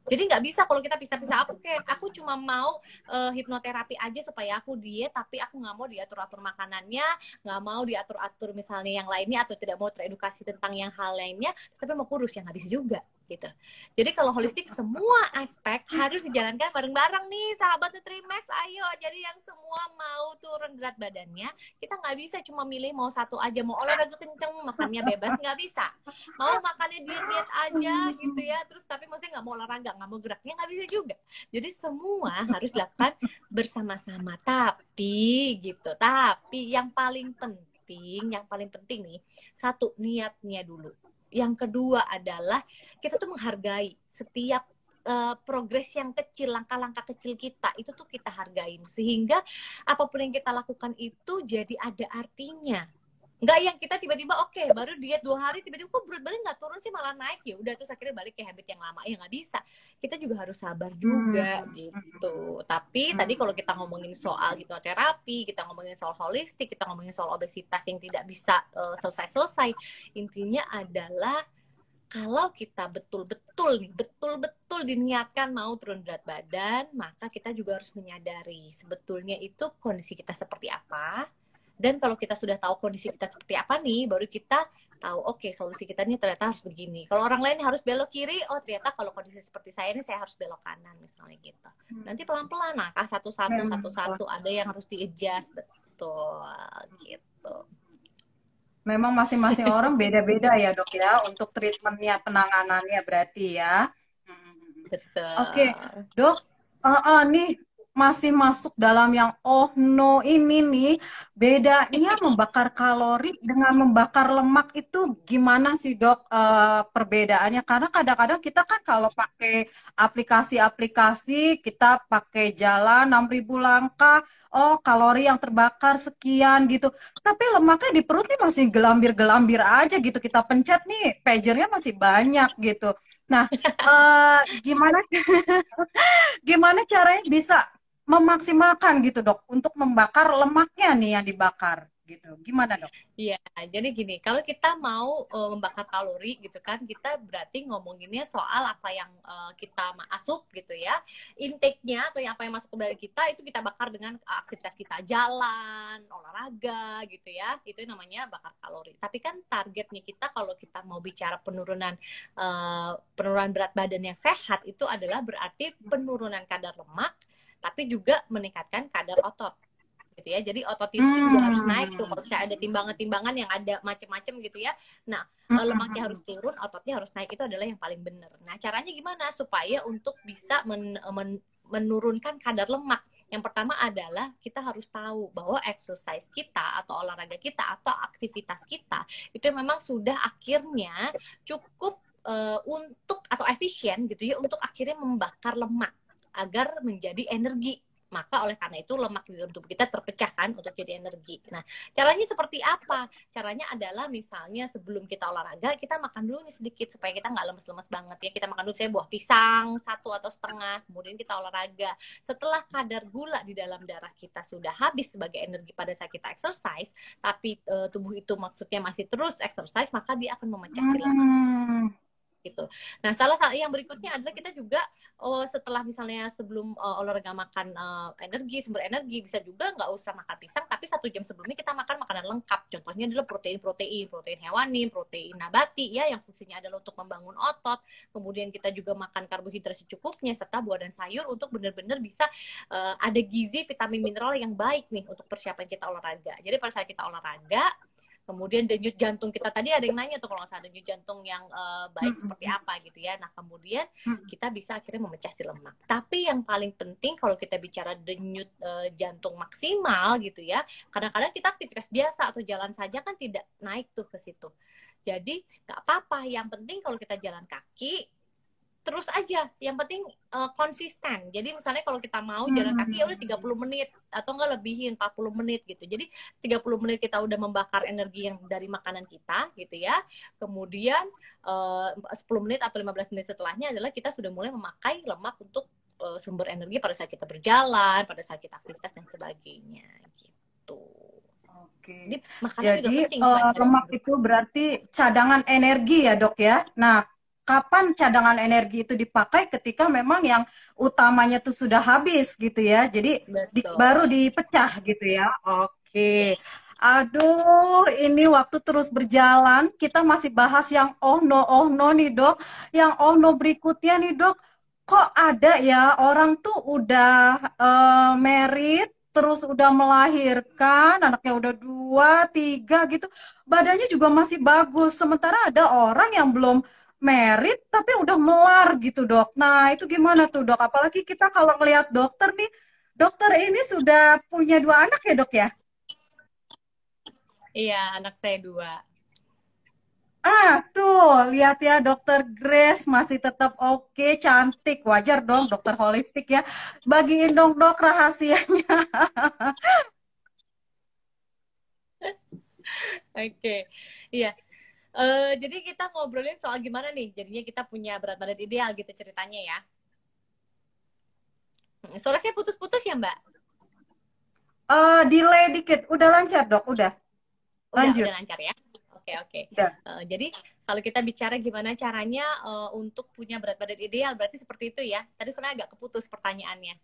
Jadi nggak bisa kalau kita pisah-pisah. Aku cuma mau hipnoterapi aja supaya aku diet, tapi aku nggak mau diatur-atur makanannya, nggak mau diatur-atur misalnya yang lainnya, atau tidak mau teredukasi tentang yang hal lainnya, tapi mau kurus, yang nggak bisa juga gitu. Jadi kalau holistik semua aspek harus dijalankan bareng-bareng nih sahabat Nutrimax. Ayo, jadi yang semua mau turun berat badannya, kita nggak bisa cuma milih mau satu aja, mau olahraga kenceng makannya bebas, nggak bisa. Mau makannya diet aja gitu ya, terus tapi maksudnya nggak mau olahraga, nggak mau geraknya, nggak bisa juga. Jadi semua harus dilakukan bersama-sama. Tapi yang paling penting nih, satu, niatnya dulu. Yang kedua adalah kita tuh menghargai setiap progres yang kecil, langkah-langkah kecil kita itu tuh kita hargain, sehingga apapun yang kita lakukan itu jadi ada artinya. Nggak yang kita tiba-tiba baru diet 2 hari tiba-tiba kok berat badan nggak turun sih, malah naik, ya udah terus akhirnya balik ke habit yang lama. Ya nggak bisa, kita juga harus sabar juga gitu. Tapi tadi kalau kita ngomongin soal hipnoterapi, kita ngomongin soal holistik, kita ngomongin soal obesitas yang tidak bisa selesai-selesai, intinya adalah kalau kita betul-betul diniatkan mau turun berat badan, maka kita juga harus menyadari sebetulnya itu kondisi kita seperti apa. Dan kalau kita sudah tahu kondisi kita seperti apa nih, baru kita tahu solusi kita nih ternyata harus begini. Kalau orang lain harus belok kiri, ternyata kalau kondisi seperti saya ini saya harus belok kanan misalnya gitu. Nanti pelan-pelan satu-satu ada yang harus di-adjust, betul gitu. Memang masing-masing orang beda-beda ya dok ya untuk treatmentnya, penanganannya berarti ya. Betul. Oke, dok, nih masih masuk dalam yang no ini nih, bedanya membakar kalori dengan membakar lemak itu gimana sih dok, perbedaannya? Karena kadang-kadang kita kan kalau pakai aplikasi-aplikasi, kita pakai jalan 6.000 langkah, kalori yang terbakar sekian gitu. Tapi lemaknya di perut nih masih gelambir-gelambir aja gitu. Kita pencet nih, pagernya masih banyak gitu. Nah, gimana gimana caranya bisa memaksimalkan gitu dok untuk membakar lemaknya nih yang dibakar gitu. Gimana dok? Iya, jadi gini, kalau kita mau membakar kalori gitu kan, kita berarti ngomonginnya soal apa yang kita masuk gitu ya, intake-nya atau yang apa yang masuk ke badan kita itu kita bakar dengan aktivitas kita, jalan, olahraga gitu ya, itu namanya bakar kalori. Tapi kan targetnya kita kalau kita mau bicara penurunan berat badan yang sehat itu adalah berarti penurunan kadar lemak, tapi juga meningkatkan kadar otot gitu ya. Jadi otot itu juga harus naik tuh. Kalau misalnya ada timbangan-timbangan yang ada macam-macam gitu ya. Nah, lemaknya harus turun, ototnya harus naik, itu adalah yang paling benar. Nah, caranya gimana supaya untuk bisa menurunkan kadar lemak? Yang pertama adalah kita harus tahu bahwa exercise kita atau olahraga kita atau aktivitas kita itu memang sudah akhirnya cukup untuk atau efisien gitu ya untuk akhirnya membakar lemak agar menjadi energi Maka oleh karena itu lemak di dalam tubuh kita terpecahkan untuk jadi energi. Nah, caranya seperti apa? Caranya adalah misalnya sebelum kita olahraga, kita makan dulu nih sedikit supaya kita nggak lemes-lemes banget ya. Kita makan dulu saya buah pisang 1 atau setengah, kemudian kita olahraga. Setelah kadar gula di dalam darah kita sudah habis sebagai energi pada saat kita exercise, tapi tubuh itu maksudnya masih terus exercise, maka dia akan memecah si lemak gitu. Nah, salah satu yang berikutnya adalah kita juga setelah misalnya sebelum olahraga makan sumber energi, bisa juga nggak usah makan pisang, tapi 1 jam sebelumnya kita makan makanan lengkap. Contohnya adalah protein hewani, protein nabati ya, yang fungsinya adalah untuk membangun otot. Kemudian kita juga makan karbohidrat secukupnya serta buah dan sayur untuk benar-benar bisa ada gizi, vitamin, mineral yang baik nih untuk persiapan kita olahraga. Jadi pada saat kita olahraga, kemudian denyut jantung kita tadi ada yang nanya tuh kalau nggak salah denyut jantung yang baik seperti apa gitu ya. Nah kemudian kita bisa akhirnya memecah si lemak. Tapi yang paling penting kalau kita bicara denyut jantung maksimal gitu ya, kadang-kadang kita aktivitas biasa atau jalan saja kan tidak naik tuh ke situ. Jadi nggak apa-apa. Yang penting kalau kita jalan kaki terus aja, yang penting konsisten. Jadi misalnya kalau kita mau jalan kaki ya udah 30 menit atau enggak lebihin 40 menit gitu. Jadi 30 menit kita udah membakar energi yang dari makanan kita gitu ya. Kemudian 10 menit atau 15 menit setelahnya adalah kita sudah mulai memakai lemak untuk sumber energi pada saat kita berjalan, pada saat kita aktivitas dan sebagainya gitu. Oke. Jadi juga penting, lemak itu berarti cadangan energi ya, Dok ya. Nah, kapan cadangan energi itu dipakai? Ketika memang yang utamanya tuh sudah habis gitu ya. Jadi baru dipecah gitu ya. Oke. Aduh, ini waktu terus berjalan. Kita masih bahas yang ohno nih, Dok. Yang ohno berikutnya nih, Dok. Kok ada ya orang tuh udah merit, terus udah melahirkan, anaknya udah 2, 3 gitu, badannya juga masih bagus. Sementara ada orang yang belum merit tapi udah melar gitu, Dok. Nah, itu gimana tuh, Dok? Apalagi kita kalau ngelihat dokter nih, dokter ini sudah punya 2 anak ya, Dok ya? Iya, anak saya 2. Tuh, lihat ya, dokter Grace masih tetap oke, cantik. Wajar dong, dokter holistik ya. Bagiin dong, Dok, rahasianya. Oke, iya. Jadi kita ngobrolin soal gimana nih jadinya kita punya berat badan ideal gitu ceritanya ya. Suara saya putus-putus ya Mbak? Delay dikit. Udah lancar, Dok, udah. Lanjut. Udah lancar ya. Oke. Jadi kalau kita bicara gimana caranya untuk punya berat badan ideal, berarti seperti itu ya. Tadi sebenarnya agak keputus pertanyaannya.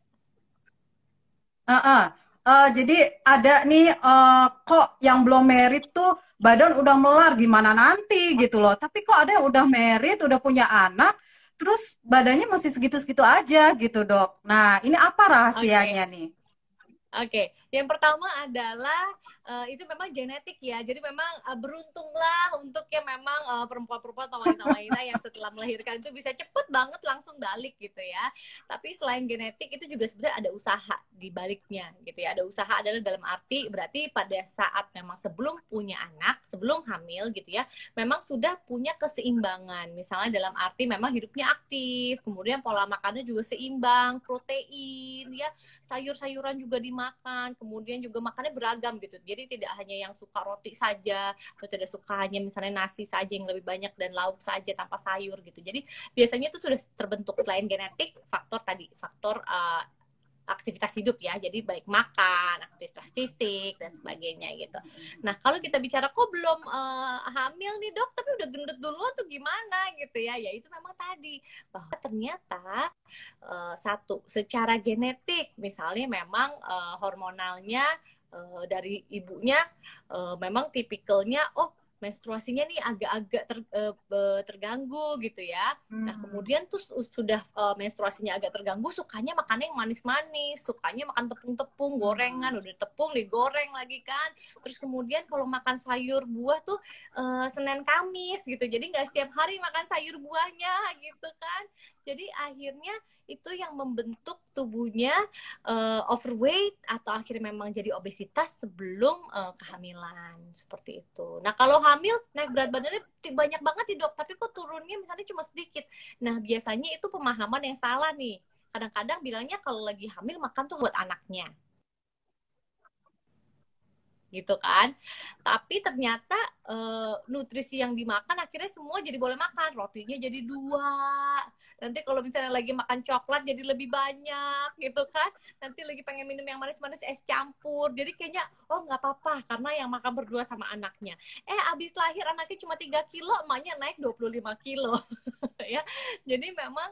Jadi ada nih, kok yang belum merit tuh badan udah melar, gimana nanti gitu loh. Tapi kok ada yang udah merit, udah punya anak, terus badannya masih segitu-segitu aja gitu, Dok. Nah, ini apa rahasianya nih? Oke, yang pertama adalah itu memang genetik ya. Jadi memang beruntunglah untuk yang memang perempuan-perempuan atau wanita-wanita yang setelah melahirkan itu bisa cepet banget langsung balik gitu ya. Tapi selain genetik itu juga sebenarnya ada usaha di baliknya gitu ya. Ada usaha adalah dalam arti berarti pada saat memang sebelum punya anak, sebelum hamil gitu ya, memang sudah punya keseimbangan. Misalnya dalam arti memang hidupnya aktif, kemudian pola makannya juga seimbang, protein ya, sayur-sayuran juga dimakan, kemudian juga makannya beragam gitu. Jadi tidak hanya yang suka roti saja, atau tidak suka hanya misalnya nasi saja yang lebih banyak dan lauk saja tanpa sayur gitu. Jadi biasanya itu sudah terbentuk selain genetik, faktor tadi, faktor aktivitas hidup ya. Jadi baik makan, aktivitas fisik dan sebagainya gitu. Nah, kalau kita bicara kok belum hamil nih, Dok, tapi udah gendut duluan tuh gimana gitu ya. Ya itu memang tadi bahwa ternyata satu secara genetik misalnya memang hormonalnya dari ibunya memang tipikalnya menstruasinya nih agak-agak terganggu gitu ya. Nah kemudian tuh sudah menstruasinya agak terganggu, sukanya makannya yang manis-manis, sukanya makan tepung-tepung, gorengan, udah tepung digoreng lagi kan. Terus kemudian kalau makan sayur buah tuh Senin Kamis gitu, jadi nggak setiap hari makan sayur buahnya gitu kan. Jadi akhirnya itu yang membentuk tubuhnya overweight atau akhirnya memang jadi obesitas sebelum kehamilan seperti itu. Nah kalau hamil naik berat badannya banyak banget nih, Dok, tapi kok turunnya misalnya cuma sedikit. Nah biasanya itu pemahaman yang salah nih. kadang-kadang bilangnya kalau lagi hamil makan tuh buat anaknya gitu kan. Tapi ternyata nutrisi yang dimakan akhirnya semua jadi boleh makan. Rotinya jadi 2. Nanti kalau misalnya lagi makan coklat jadi lebih banyak gitu kan. Nanti lagi pengen minum yang manis-manis es campur. Jadi kayaknya oh nggak apa-apa karena yang makan berdua sama anaknya. Abis lahir anaknya cuma 3 kilo, emaknya naik 25 kilo. Ya. Jadi memang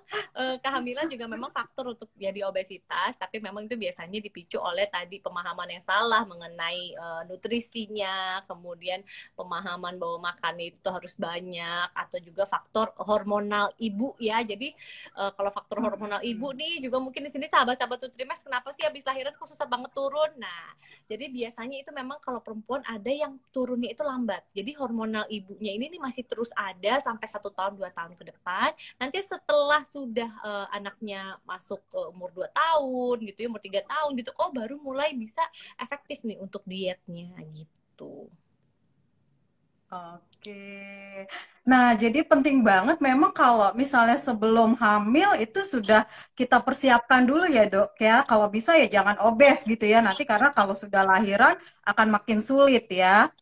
kehamilan juga memang faktor untuk jadi obesitas, tapi memang itu biasanya dipicu oleh tadi pemahaman yang salah mengenai nutrisinya, kemudian pemahaman bahwa makan itu harus banyak, atau juga faktor hormonal ibu ya. Jadi kalau faktor hormonal ibu nih juga mungkin di sini sahabat-sahabat Nutrimax kenapa sih habis lahiran kok susah banget turun? Nah, jadi biasanya itu memang kalau perempuan ada yang turunnya itu lambat. Jadi hormonal ibunya ini nih masih terus ada sampai 1 tahun 2 tahun ke depan. Nanti setelah sudah anaknya masuk ke umur 2 tahun gitu ya, umur 3 tahun gitu, oh baru mulai bisa efektif nih untuk dietnya gitu. Oke. Nah, jadi penting banget memang kalau misalnya sebelum hamil itu sudah kita persiapkan dulu ya, Dok ya. Kalau bisa ya jangan obes gitu ya. Nanti karena kalau sudah lahiran akan makin sulit ya.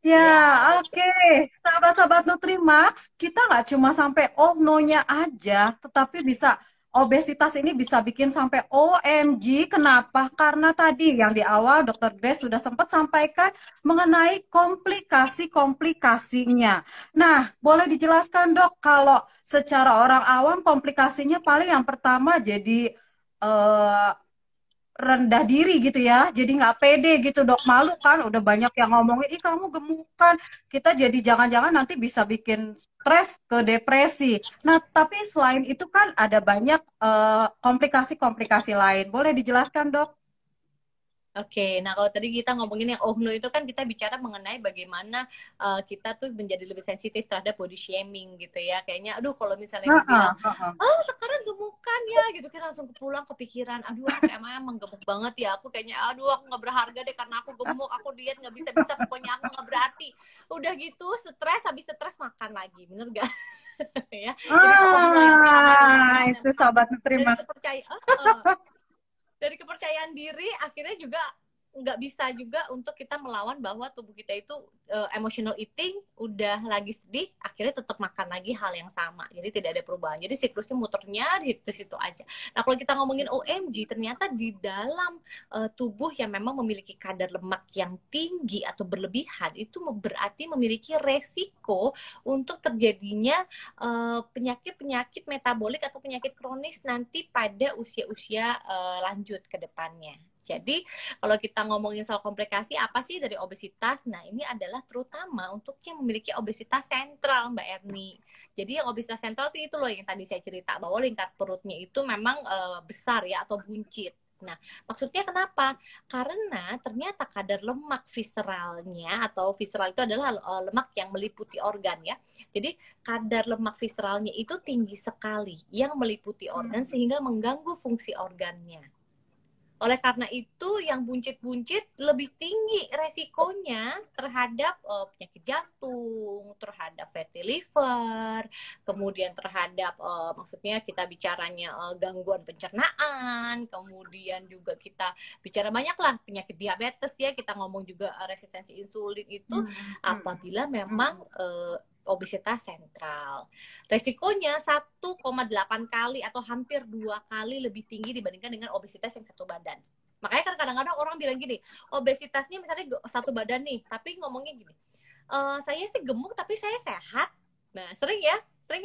Ya, Iya, oke. Sahabat-sahabat Nutrimax, kita nggak cuma sampai oh no-nya aja, tetapi bisa obesitas ini bisa bikin sampai OMG. Kenapa? Karena tadi yang di awal Dokter Grace sudah sempat sampaikan mengenai komplikasi-komplikasinya. Nah, boleh dijelaskan Dok, kalau secara orang awam komplikasinya paling yang pertama jadi eh, rendah diri gitu ya, jadi nggak pede gitu Dok, malu kan udah banyak yang ngomongin ih kamu gemukan, kita jadi jangan-jangan nanti bisa bikin stres ke depresi. Nah tapi selain itu kan ada banyak komplikasi-komplikasi lain, boleh dijelaskan Dok? Oke, nah kalau tadi kita ngomongin yang ohno itu kan kita bicara mengenai bagaimana kita tuh menjadi lebih sensitif terhadap body shaming gitu ya. Kayaknya, aduh kalau misalnya dibilang, Heeh, heeh. oh sekarang gemukan ya gitu kan langsung pulang kepikiran, aduh aku emang gemuk banget ya. Aku kayaknya, aduh aku nggak berharga deh karena aku gemuk, aku diet nggak bisa-bisa, pokoknya aku nggak berarti. Udah gitu stres, habis stres makan lagi, bener gak? Ya. Jadi ohno yang pertama Ah, adalah itu memang sobat dari terima. kepercayaan. Dari kepercayaan diri akhirnya juga nggak bisa juga untuk kita melawan bahwa tubuh kita itu emotional eating udah lagi sedih akhirnya tetap makan lagi hal yang sama, jadi tidak ada perubahan, jadi siklusnya muternya di situ aja. Nah kalau kita ngomongin OMG ternyata di dalam tubuh yang memang memiliki kadar lemak yang tinggi atau berlebihan itu berarti memiliki resiko untuk terjadinya penyakit-penyakit metabolik atau penyakit kronis nanti pada usia-usia lanjut ke depannya. Jadi kalau kita ngomongin soal komplikasi apa sih dari obesitas? Nah ini adalah terutama untuk yang memiliki obesitas sentral Mbak Erni. Jadi yang obesitas sentral itu loh yang tadi saya cerita bahwa lingkar perutnya itu memang besar ya atau buncit. Nah, maksudnya kenapa? Karena ternyata kadar lemak visceralnya atau visceral itu adalah lemak yang meliputi organ ya. Jadi kadar lemak visceralnya itu tinggi sekali yang meliputi organ sehingga mengganggu fungsi organnya. Oleh karena itu, yang buncit-buncit lebih tinggi resikonya terhadap penyakit jantung, terhadap fatty liver, kemudian terhadap maksudnya kita bicaranya gangguan pencernaan, kemudian juga kita bicara banyaklah penyakit diabetes ya, kita ngomong juga resistensi insulin itu apabila memang obesitas sentral. Resikonya 1,8 kali atau hampir 2 kali lebih tinggi dibandingkan dengan obesitas yang satu badan. Makanya kan kadang-kadang orang bilang gini, obesitasnya misalnya satu badan nih, tapi ngomongnya gini, saya sih gemuk tapi saya sehat. Nah, sering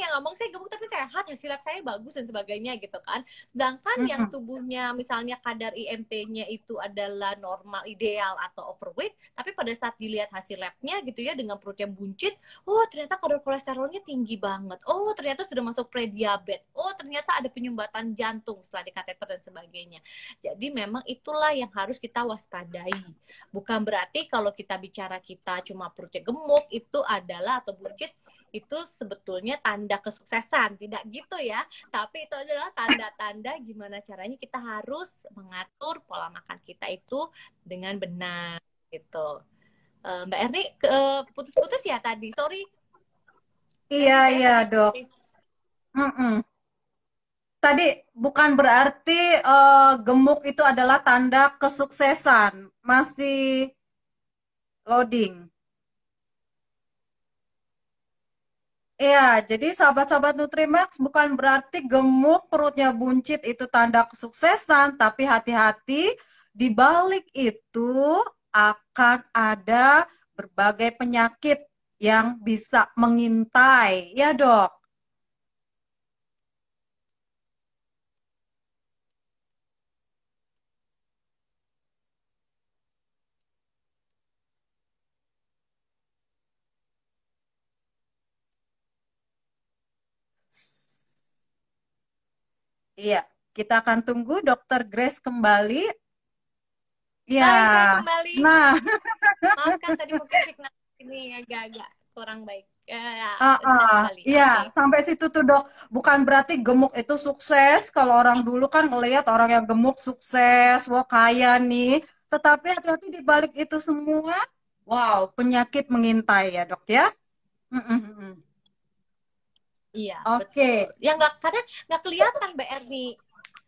yang ngomong saya gemuk tapi sehat, hasil lab saya bagus dan sebagainya gitu kan. Sedangkan yang tubuhnya misalnya kadar IMT-nya itu adalah normal, ideal atau overweight, tapi pada saat dilihat hasil labnya gitu ya dengan perut yang buncit, oh ternyata kadar kolesterolnya tinggi banget. Oh ternyata sudah masuk prediabetes. Oh ternyata ada penyumbatan jantung setelah dikateter dan sebagainya. Jadi memang itulah yang harus kita waspadai. Bukan berarti kalau kita bicara kita cuma perutnya gemuk itu adalah atau buncit itu sebetulnya tanda kesuksesan, tidak gitu ya, tapi itu adalah tanda-tanda gimana caranya kita harus mengatur pola makan kita itu dengan benar gitu. Mbak Erni putus-putus ya tadi, sorry Iya, netnya saya iya tadi. Dok. Mm-mm. tadi bukan berarti gemuk itu adalah tanda kesuksesan. Masih loading. Iya, jadi sahabat-sahabat Nutrimax bukan berarti gemuk perutnya buncit itu tanda kesuksesan, tapi hati-hati di balik itu akan ada berbagai penyakit yang bisa mengintai. Ya, Dok. Iya, kita akan tunggu Dokter Grace kembali. Hai, saya Ya, kembali. nah, Maafkan tadi mungkin signal ini agak-agak kurang baik. Ya, saya ah, kembali. iya, Oke. sampai situ tuh dok. Bukan berarti gemuk itu sukses. Kalau orang dulu kan ngelihat orang yang gemuk sukses, wah kaya nih. Tetapi hati-hati di balik itu semua, wow, penyakit mengintai ya dok ya. Mm, mm, mm, mm. Iya, betul. Oke. Ya nggak, karena nggak kelihatan BR nih.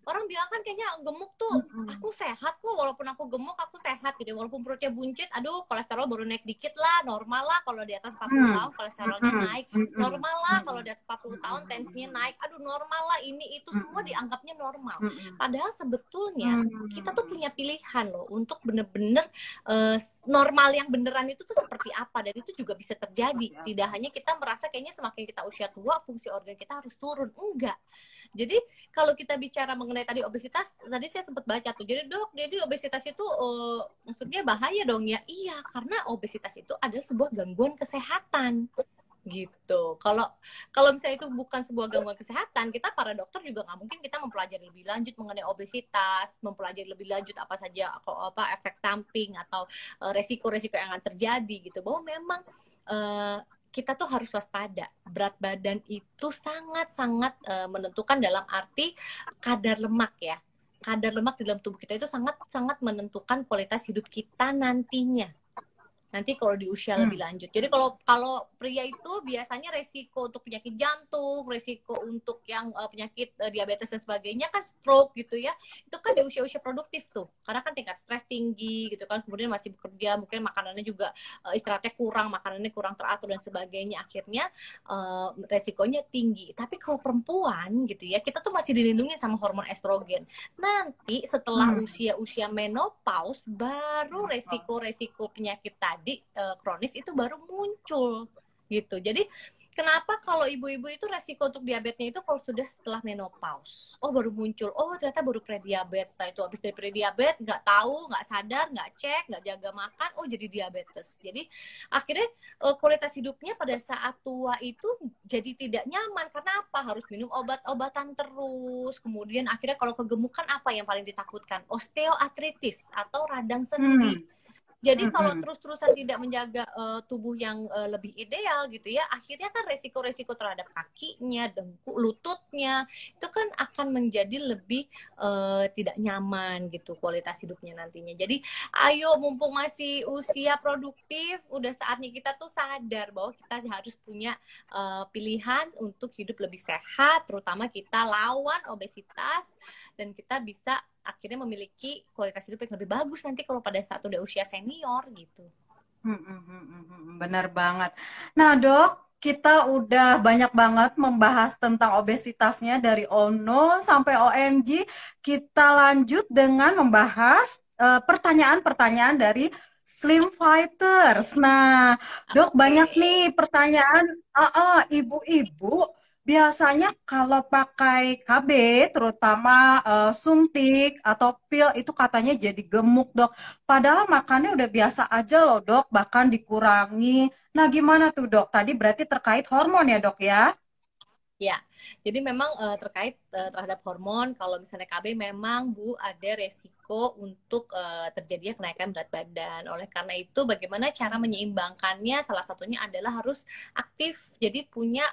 Orang bilang kan kayaknya gemuk tuh Mm, mm, aku sehat kok, walaupun aku gemuk aku sehat gitu. Walaupun perutnya buncit, aduh kolesterol baru naik dikit lah, normal lah kalau di atas 40 mm, tahun kolesterolnya mm, naik. mm, mm, Normal lah kalau mm, di atas 40 tahun tensinya mm, naik. Aduh normal lah, ini itu mm, semua dianggapnya normal. mm, mm, Padahal sebetulnya mm, kita tuh mm. punya pilihan loh untuk bener-bener normal yang beneran itu tuh seperti apa, dan itu juga bisa terjadi. Seperti Tidak apa? hanya kita merasa kayaknya semakin kita usia tua fungsi organ kita harus turun, enggak. Jadi kalau kita bicara mengenai tadi obesitas, tadi saya sempat baca tuh. Jadi dok, jadi obesitas itu maksudnya bahaya dong ya? Iya, karena obesitas itu adalah sebuah gangguan kesehatan gitu. Kalau kalau misalnya itu bukan sebuah gangguan kesehatan, kita para dokter juga nggak mungkin kita mempelajari lebih lanjut mengenai obesitas, mempelajari lebih lanjut apa saja apa efek samping atau resiko-resiko yang akan terjadi gitu. Bahwa memang kita tuh harus waspada. Berat badan itu sangat-sangat menentukan dalam arti kadar lemak ya. Kadar lemak di dalam tubuh kita itu sangat-sangat menentukan kualitas hidup kita nantinya. Nanti kalau di usia lebih Hmm. lanjut. Jadi kalau kalau pria itu biasanya resiko untuk penyakit jantung, resiko untuk yang penyakit diabetes dan sebagainya kan stroke gitu ya. Itu kan di usia-usia produktif tuh. Karena kan tingkat stres tinggi gitu kan. Kemudian masih bekerja, mungkin makanannya juga istirahatnya kurang, makanannya kurang teratur dan sebagainya. Akhirnya resikonya tinggi. Tapi kalau perempuan gitu ya, kita tuh masih dilindungi sama hormon estrogen. Nanti setelah Hmm. usia-usia menopause baru resiko-resiko penyakit tadi kronis itu baru muncul gitu. Jadi kenapa kalau ibu-ibu itu resiko untuk diabetesnya itu kalau sudah setelah menopause? Oh baru muncul. Oh ternyata baru prediabetes. Setelah itu habis dari prediabetes nggak tahu, nggak sadar, nggak cek, nggak jaga makan. Oh jadi diabetes. Jadi akhirnya kualitas hidupnya pada saat tua itu jadi tidak nyaman. Karena apa? Harus minum obat-obatan terus. Kemudian akhirnya kalau kegemukan apa yang paling ditakutkan? Osteoartritis atau radang sendi. Hmm. Jadi Hmm. kalau Hmm. terus-terusan tidak menjaga tubuh yang lebih ideal gitu ya, akhirnya kan resiko-resiko terhadap kakinya, dengkul, lututnya itu kan akan menjadi lebih tidak nyaman gitu kualitas hidupnya nantinya. Jadi ayo mumpung masih usia produktif, udah saatnya kita tuh sadar bahwa kita harus punya pilihan untuk hidup lebih sehat, terutama kita lawan obesitas dan kita bisa akhirnya memiliki kualitas hidup yang lebih bagus nanti kalau pada saat udah usia senior gitu. Benar banget. Nah, Dok, kita udah banyak banget membahas tentang obesitasnya dari Ono sampai OMG. Kita lanjut dengan membahas pertanyaan-pertanyaan dari Slim Fighters. Nah, Dok, Oke. banyak nih pertanyaan ibu-ibu. Biasanya kalau pakai KB, terutama suntik atau pil, itu katanya jadi gemuk, Dok. Padahal makannya udah biasa aja loh dok, bahkan dikurangi. Nah gimana tuh dok? Tadi berarti terkait hormon ya dok ya? Ya, jadi memang terkait terhadap hormon, kalau misalnya KB memang Bu ada resiko untuk terjadinya kenaikan berat badan. Oleh karena itu, bagaimana cara menyeimbangkannya? Salah satunya adalah harus aktif. Jadi punya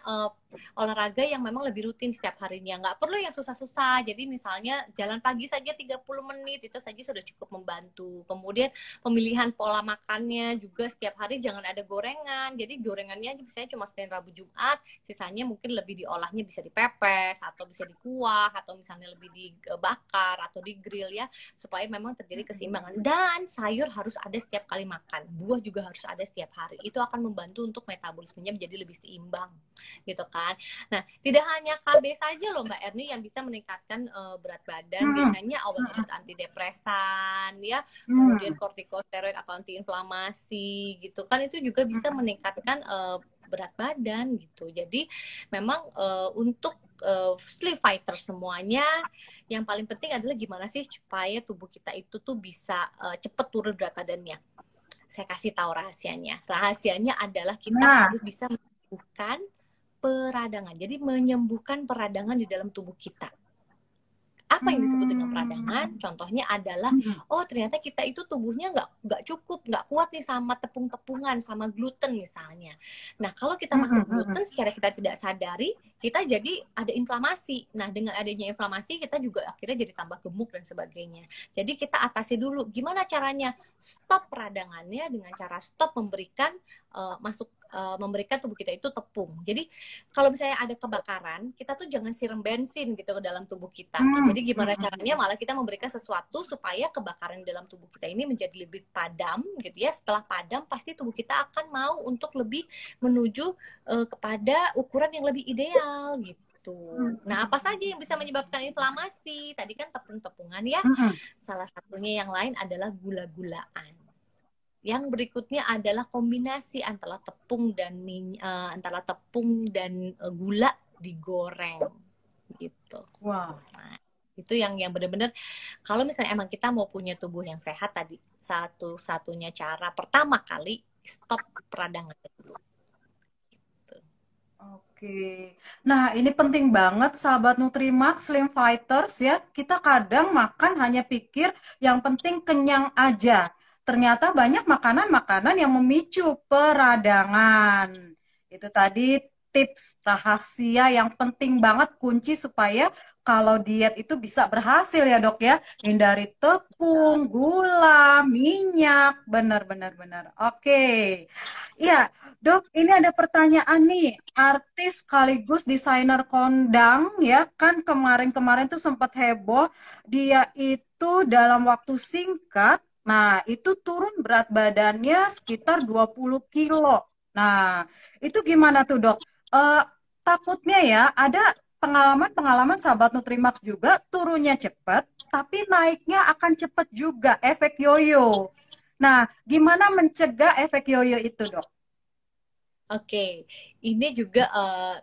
olahraga yang memang lebih rutin setiap harinya. Nggak perlu yang susah-susah. Jadi misalnya jalan pagi saja 30 menit itu saja sudah cukup membantu. Kemudian pemilihan pola makannya juga setiap hari jangan ada gorengan. Jadi gorengannya misalnya cuma Senin, Rabu, Jumat, sisanya mungkin lebih diolahnya di bisa dipepes atau bisa dikuah atau misalnya lebih dibakar atau digrill ya, supaya memang terjadi keseimbangan. Dan sayur harus ada setiap kali makan, buah juga harus ada setiap hari. Itu akan membantu untuk metabolismenya menjadi lebih seimbang gitu kan. Nah, tidak hanya KB saja loh Mbak Erni yang bisa meningkatkan berat badan. Biasanya obat-obat antidepresan ya, kemudian kortikosteroid atau antiinflamasi gitu kan, itu juga bisa meningkatkan berat badan gitu. Jadi memang untuk sleep fighter semuanya, yang paling penting adalah gimana sih supaya tubuh kita itu tuh bisa cepet turun berat badannya. Saya kasih tahu rahasianya. Rahasianya adalah kita harus bisa menyembuhkan peradangan. Jadi menyembuhkan peradangan di dalam tubuh kita. Apa yang disebut dengan peradangan? Contohnya adalah, oh ternyata kita itu tubuhnya nggak cukup, nggak kuat nih sama tepung-tepungan, sama gluten misalnya. Nah kalau kita masuk gluten secara kita tidak sadari, kita jadi ada inflamasi. Nah dengan adanya inflamasi kita juga akhirnya jadi tambah gemuk dan sebagainya. Jadi kita atasi dulu. Gimana caranya? Stop peradangannya dengan cara stop memberikan memberikan tubuh kita itu tepung. Jadi kalau misalnya ada kebakaran, kita tuh jangan siram bensin gitu ke dalam tubuh kita. Jadi gimana caranya malah kita memberikan sesuatu supaya kebakaran di dalam tubuh kita ini menjadi lebih padam gitu ya. Setelah padam pasti tubuh kita akan mau untuk lebih menuju kepada ukuran yang lebih ideal gitu. Nah, apa saja yang bisa menyebabkan inflamasi? Tadi kan tepung-tepungan ya. Salah satunya yang lain adalah gula-gulaan. Yang berikutnya adalah kombinasi antara tepung dan gula digoreng gitu. Wow. Nah, itu yang benar-benar kalau misalnya emang kita mau punya tubuh yang sehat, tadi satu-satunya cara pertama kali stop peradangan dulu. Gitu. Oke. Nah, ini penting banget sahabat Nutrimax Slim Fighters ya. Kita kadang makan hanya pikir yang penting kenyang aja. Ternyata banyak makanan-makanan yang memicu peradangan. Itu tadi tips rahasia yang penting banget, kunci supaya kalau diet itu bisa berhasil ya dok ya. Hindari tepung, gula, minyak. Benar. Oke. Iya dok, ini ada pertanyaan nih. Artis sekaligus desainer kondang ya kan kemarin-kemarin tuh sempat heboh. Dia itu dalam waktu singkat, nah, itu turun berat badannya sekitar 20 kilo. Nah, itu gimana tuh, Dok? Eh, takutnya ya, ada pengalaman-pengalaman sahabat Nutrimax juga turunnya cepat, tapi naiknya akan cepat juga, efek yoyo. Nah, gimana mencegah efek yoyo itu, Dok? Oke, ini juga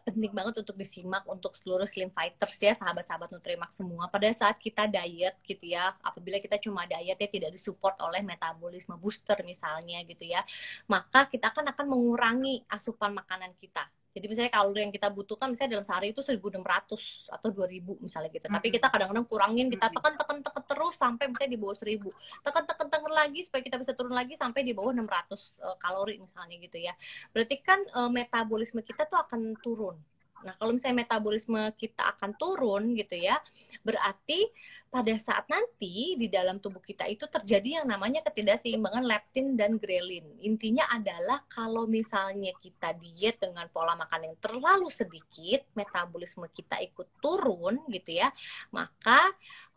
penting banget untuk disimak untuk seluruh slim fighters ya, sahabat-sahabat Nutrimax semua. Pada saat kita diet gitu ya, apabila kita cuma diet ya tidak disupport oleh metabolisme booster misalnya gitu ya, maka kita akan mengurangi asupan makanan kita. Jadi misalnya kalori yang kita butuhkan misalnya dalam sehari itu 1.600 atau 2.000 misalnya gitu. Tapi kita kadang-kadang kurangin, kita tekan terus sampai misalnya di bawah 1.000. Tekan lagi supaya kita bisa turun lagi sampai di bawah 600 kalori misalnya gitu ya. Berarti kan metabolisme kita tuh akan turun. Nah, kalau misalnya metabolisme kita akan turun gitu ya, berarti pada saat nanti di dalam tubuh kita itu terjadi yang namanya ketidakseimbangan leptin dan grelin. Intinya adalah kalau misalnya kita diet dengan pola makan yang terlalu sedikit, metabolisme kita ikut turun gitu ya, maka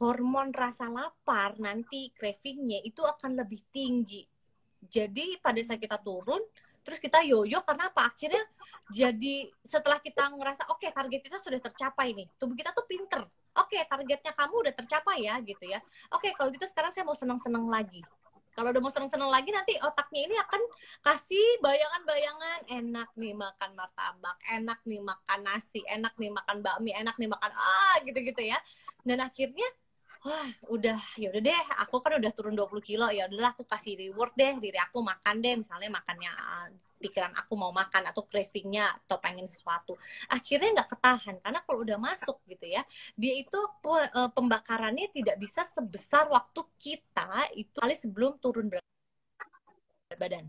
hormon rasa lapar nanti cravingnya itu akan lebih tinggi. Jadi pada saat kita turun, terus kita yoyo karena apa? Akhirnya jadi setelah kita ngerasa oke, target kita sudah tercapai nih, tubuh kita tuh pinter. Oke, targetnya kamu udah tercapai ya gitu ya. Oke, kalau gitu sekarang saya mau seneng-seneng lagi. Kalau udah mau seneng-seneng lagi, nanti otaknya ini akan kasih bayangan-bayangan, enak nih makan martabak, enak nih makan nasi, enak nih makan bakmi, enak nih makan gitu-gitu ya. Dan akhirnya wah, ya udah deh, aku kan udah turun 20 kilo, ya udahlah aku kasih reward deh diri aku, makan deh, misalnya makannya pikiran aku mau makan atau cravingnya atau pengen sesuatu. Akhirnya nggak ketahan karena kalau udah masuk gitu ya, dia itu pembakarannya tidak bisa sebesar waktu kita itu kali sebelum turun berat badan.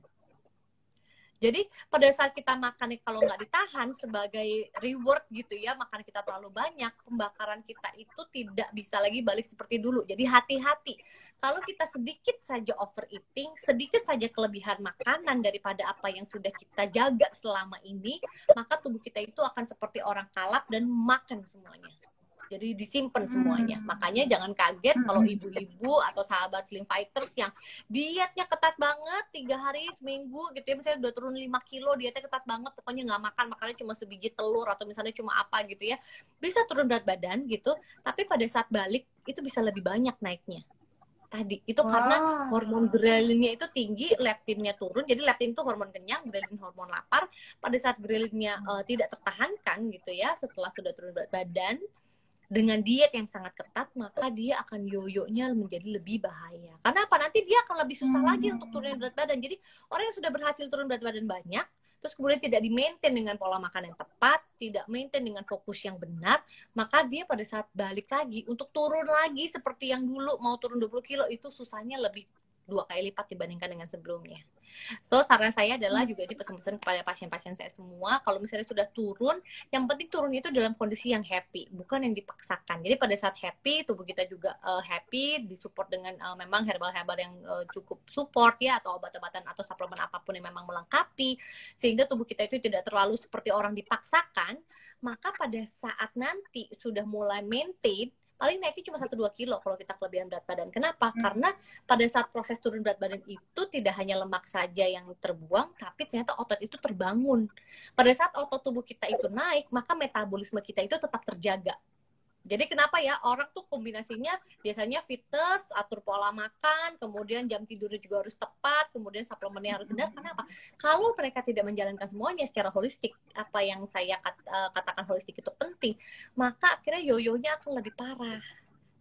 Jadi pada saat kita makan kalau nggak ditahan sebagai reward gitu ya, makan kita terlalu banyak, pembakaran kita itu tidak bisa lagi balik seperti dulu. Jadi hati-hati. Kalau kita sedikit saja overeating, sedikit saja kelebihan makanan daripada apa yang sudah kita jaga selama ini, maka tubuh kita itu akan seperti orang kalap dan makan semuanya. Jadi disimpan semuanya. Makanya jangan kaget kalau ibu-ibu atau sahabat slim fighters yang dietnya ketat banget 3 hari seminggu gitu ya, misalnya udah turun 5 kilo, dietnya ketat banget, pokoknya nggak makan, makannya cuma sebiji telur atau misalnya cuma apa gitu ya, bisa turun berat badan gitu, tapi pada saat balik itu bisa lebih banyak naiknya. Tadi itu karena hormon grelinnya itu tinggi, leptinnya turun. Jadi leptin itu hormon kenyang, grelin hormon lapar. Pada saat grelinnya tidak tertahankan gitu ya, setelah sudah turun berat badan dengan diet yang sangat ketat, maka dia akan yoyonya menjadi lebih bahaya. Karena apa? Nanti dia akan lebih susah lagi untuk turunin berat badan. Jadi orang yang sudah berhasil turun berat badan banyak, terus kemudian tidak di-maintain dengan pola makan yang tepat, tidak maintain dengan fokus yang benar, maka dia pada saat balik lagi, untuk turun lagi seperti yang dulu, mau turun 20 kilo, itu susahnya lebih 2 kali lipat dibandingkan dengan sebelumnya. So, saran saya adalah juga ini pesan-pesan kepada pasien-pasien saya semua, kalau misalnya sudah turun, yang penting turun itu dalam kondisi yang happy, bukan yang dipaksakan. Jadi pada saat happy, tubuh kita juga happy, disupport dengan memang herbal-herbal yang cukup support ya, atau obat-obatan atau suplemen apapun yang memang melengkapi, sehingga tubuh kita itu tidak terlalu seperti orang dipaksakan, maka pada saat nanti sudah mulai maintain, paling naiknya cuma 1-2 kilo kalau kita kelebihan berat badan. Kenapa? Karena pada saat proses turun berat badan itu tidak hanya lemak saja yang terbuang, tapi ternyata otot itu terbangun. Pada saat otot tubuh kita itu naik, maka metabolisme kita itu tetap terjaga. Jadi kenapa ya orang tuh kombinasinya biasanya fitness, atur pola makan, kemudian jam tidurnya juga harus tepat, kemudian suplemennya harus benar. Kenapa? Kalau mereka tidak menjalankan semuanya secara holistik, apa yang saya katakan holistik itu penting, maka akhirnya yoyonya akan lebih parah.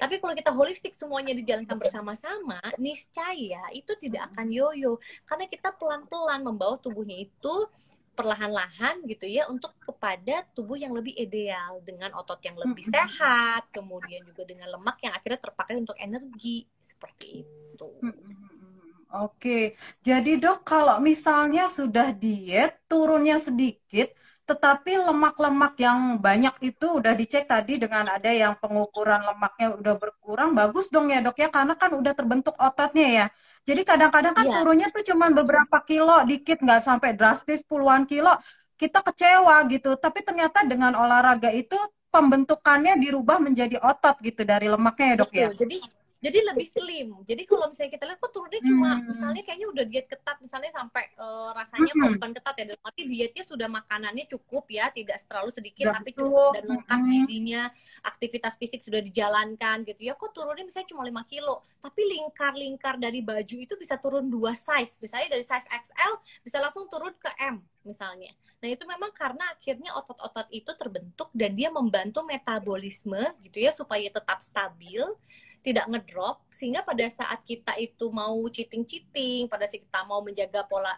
Tapi kalau kita holistik semuanya dijalankan bersama-sama, niscaya itu tidak akan yoyo. Karena kita pelan-pelan membawa tubuhnya itu perlahan-lahan gitu ya untuk kepada tubuh yang lebih ideal dengan otot yang lebih sehat, kemudian juga dengan lemak yang akhirnya terpakai untuk energi seperti itu. Oke, jadi dok kalau misalnya sudah diet turunnya sedikit, tetapi lemak-lemak yang banyak itu udah dicek tadi dengan ada yang pengukuran lemaknya udah berkurang, bagus dong ya dok ya, karena kan udah terbentuk ototnya ya. Jadi kadang-kadang kan Iya, turunnya tuh cuman beberapa kilo, dikit nggak sampai drastis puluhan kilo, kita kecewa gitu. Tapi ternyata dengan olahraga itu pembentukannya dirubah menjadi otot gitu dari lemaknya ya dok ya. betul. Jadi lebih slim. Jadi kalau misalnya kita lihat kok turunnya cuma Hmm. misalnya kayaknya udah diet ketat misalnya sampai rasanya kok Mm-mm. bukan ketat ya, dalam arti dietnya sudah makanannya cukup ya, tidak terlalu sedikit Udah tapi cukup betul. dan lengkap gizinya, aktivitas fisik sudah dijalankan gitu ya. Kok turunnya misalnya cuma 5 kilo, tapi lingkar-lingkar dari baju itu bisa turun 2 size. Misalnya dari size XL bisa langsung turun ke M misalnya. Nah, itu memang karena akhirnya otot-otot itu terbentuk dan dia membantu metabolisme gitu ya supaya tetap stabil, tidak ngedrop, sehingga pada saat kita itu mau cheating-cheating, pada saat kita mau menjaga pola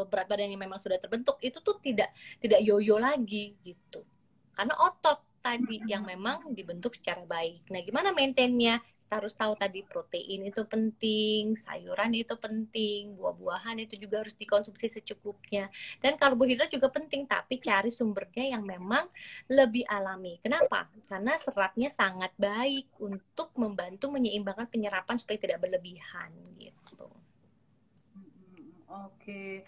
berat badan yang memang sudah terbentuk, itu tuh tidak yoyo lagi gitu. Karena otot tadi yang memang dibentuk secara baik. Nah, gimana maintainnya? Kita harus tahu tadi protein itu penting, sayuran itu penting, buah-buahan itu juga harus dikonsumsi secukupnya. Dan karbohidrat juga penting, tapi cari sumbernya yang memang lebih alami. Kenapa? Karena seratnya sangat baik untuk membantu menyeimbangkan penyerapan supaya tidak berlebihan gitu. Oke.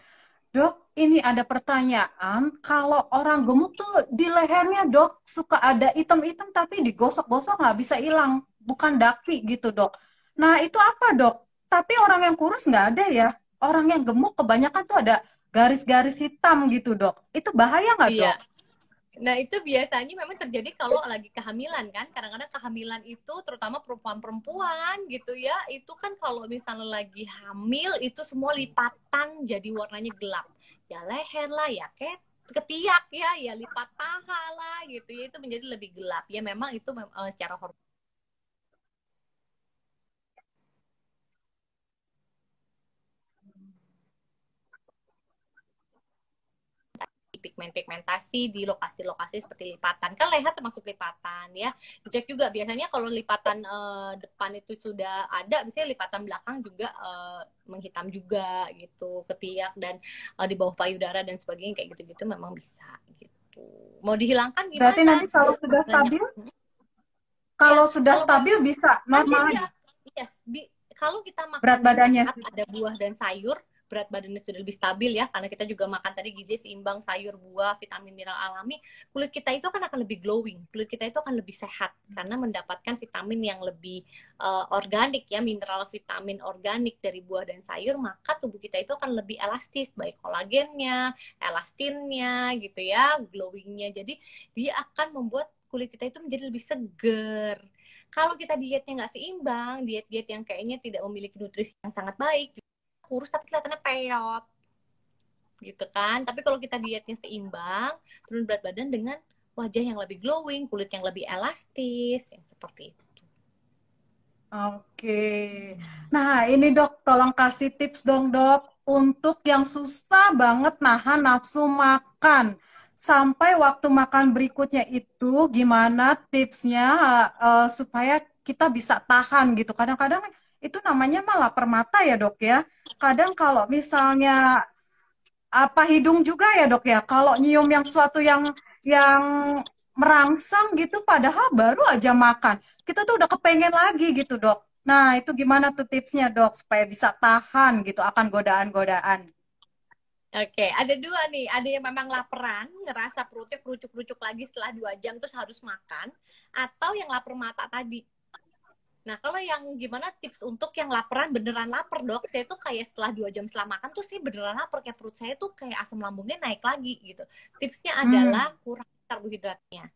Dok, ini ada pertanyaan. Kalau orang gemuk tuh di lehernya, dok, suka ada item-item tapi digosok-gosok nggak bisa hilang. Bukan daki gitu, dok. Nah, itu apa, dok? Tapi orang yang kurus nggak ada ya. Orang yang gemuk kebanyakan tuh ada garis-garis hitam gitu, dok. Itu bahaya nggak, Iya. dok? Nah, itu biasanya memang terjadi kalau lagi kehamilan kan. Kadang-kadang kehamilan itu terutama perempuan-perempuan gitu ya. Itu kan kalau misalnya lagi hamil itu semua lipatan jadi warnanya gelap. Ya leher lah, ya ketiak ya, ya lipat paha lah gitu ya. Itu menjadi lebih gelap. Ya memang itu secara hormon pigmentasi di lokasi-lokasi seperti lipatan. Kan leher termasuk lipatan ya. Dicek juga biasanya kalau lipatan depan itu sudah ada, biasanya lipatan belakang juga menghitam juga gitu, ketiak dan di bawah payudara dan sebagainya kayak gitu-gitu memang bisa gitu. Mau dihilangkan Berarti nanti gimana? kalau sudah Banyak. stabil, Ya, kalau sudah kalau stabil bisa nanti normal dia lagi yes, kalau kita berat makannya badannya. sehat, ada buah dan sayur, berat badannya sudah lebih stabil ya, karena kita juga makan tadi gizi seimbang, sayur, buah, vitamin mineral alami, kulit kita itu akan lebih glowing, kulit kita itu akan lebih sehat karena mendapatkan vitamin yang lebih organik ya, mineral vitamin organik dari buah dan sayur, maka tubuh kita itu akan lebih elastis, baik kolagennya, elastinnya gitu ya, glowingnya. Jadi dia akan membuat kulit kita itu menjadi lebih seger. Kalau kita dietnya nggak seimbang, diet-diet yang kayaknya tidak memiliki nutrisi yang sangat baik, kurus tapi kelihatannya peyot, gitu kan. Tapi kalau kita dietnya seimbang, turun berat badan dengan wajah yang lebih glowing, kulit yang lebih elastis, yang seperti itu. Oke. Nah, ini Dok, tolong kasih tips dong Dok untuk yang susah banget nahan nafsu makan. Sampai waktu makan berikutnya itu gimana tipsnya supaya kita bisa tahan gitu. Kadang-kadang itu namanya malah permata ya Dok ya. Kadang kalau misalnya apa hidung juga ya Dok ya. Kalau nyium yang suatu yang merangsang gitu padahal baru aja makan. Kita tuh udah kepengen lagi gitu, Dok. Nah, itu gimana tuh tipsnya, Dok, supaya bisa tahan gitu akan godaan-godaan. Oke, ada dua nih. Ada yang memang laparan, ngerasa perutnya kerucuk-kerucuk lagi setelah 2 jam terus harus makan. Atau yang lapar mata tadi. Nah, kalau yang gimana tips untuk yang laparan, beneran lapar dok, saya tuh kayak setelah 2 jam setelah makan tuh saya beneran lapar, kayak perut saya tuh kayak asam lambungnya naik lagi gitu. Tipsnya Hmm. adalah kurang karbohidratnya,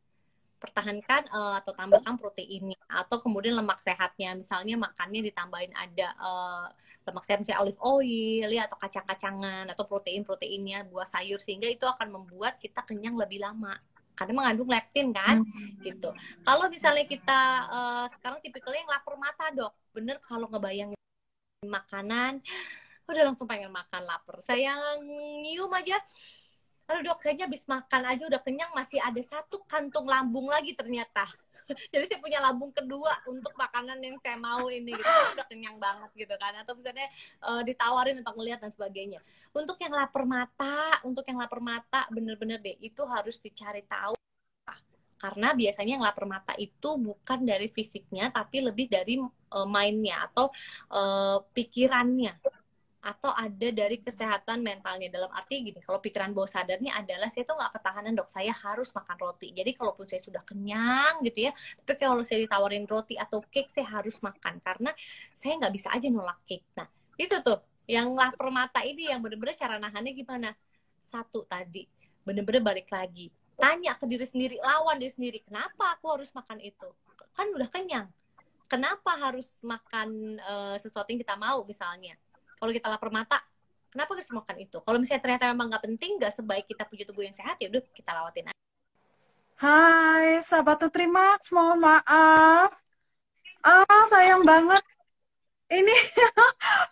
pertahankan atau tambahkan proteinnya, atau kemudian lemak sehatnya, misalnya makannya ditambahin ada lemak sehat misalnya olive oil ya, atau kacang-kacangan, atau protein-proteinnya buah sayur, sehingga itu akan membuat kita kenyang lebih lama karena mengandung leptin kan gitu. Kalau misalnya kita sekarang tipikalnya yang lapar mata dok, bener kalau ngebayangin makanan udah langsung pengen makan, lapar, saya nyium aja, aduh dok kayaknya habis makan aja udah kenyang, masih ada satu kantung lambung lagi ternyata. Jadi saya punya lambung kedua untuk makanan yang saya mau ini gitu, udah kenyang banget gitu kan. Atau misalnya ditawarin untuk ngeliat dan sebagainya. Untuk yang lapar mata bener-bener deh itu harus dicari tahu, karena biasanya yang lapar mata itu bukan dari fisiknya tapi lebih dari mindnya atau pikirannya, atau ada dari kesehatan mentalnya. Dalam arti gini, kalau pikiran bawah sadarnya adalah saya tuh nggak ketahanan dok, saya harus makan roti, jadi kalaupun saya sudah kenyang gitu ya, tapi kalau saya ditawarin roti atau cake saya harus makan karena saya nggak bisa aja nolak cake. Nah itu tuh yang lapar mata ini, yang bener-bener cara nahannya gimana. Satu tadi, bener-bener balik lagi, tanya ke diri sendiri, lawan diri sendiri, kenapa aku harus makan itu, kan udah kenyang, kenapa harus makan sesuatu yang kita mau. Misalnya kalau kita lapar mata, kenapa harus makan itu? Kalau misalnya ternyata memang nggak penting, nggak sebaik kita punya tubuh yang sehat, ya udah kita lawatin aja. Hai, sahabat Nutrimax, mohon maaf. Sayang banget. Ini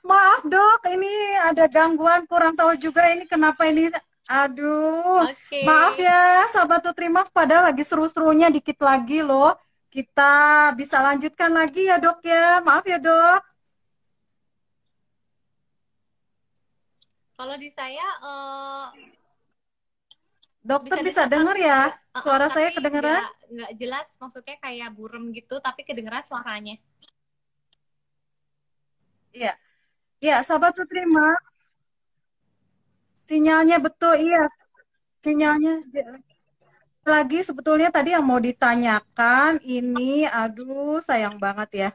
maaf dok, ini ada gangguan, kurang tahu juga ini kenapa ini. Aduh, Oke. maaf ya sahabat Nutrimax, padahal lagi seru-serunya, dikit lagi loh. Kita bisa lanjutkan lagi ya dok ya, maaf ya dok. Kalau di saya Dokter bisa bisa dengar dengar ya? nggak? Suara saya Tapi kedengeran? nggak jelas, maksudnya kayak burem gitu, tapi kedengeran suaranya. Iya, iya sahabat Nutrimax, sinyalnya betul, iya, sinyalnya lagi sebetulnya tadi yang mau ditanyakan ini, aduh sayang banget ya.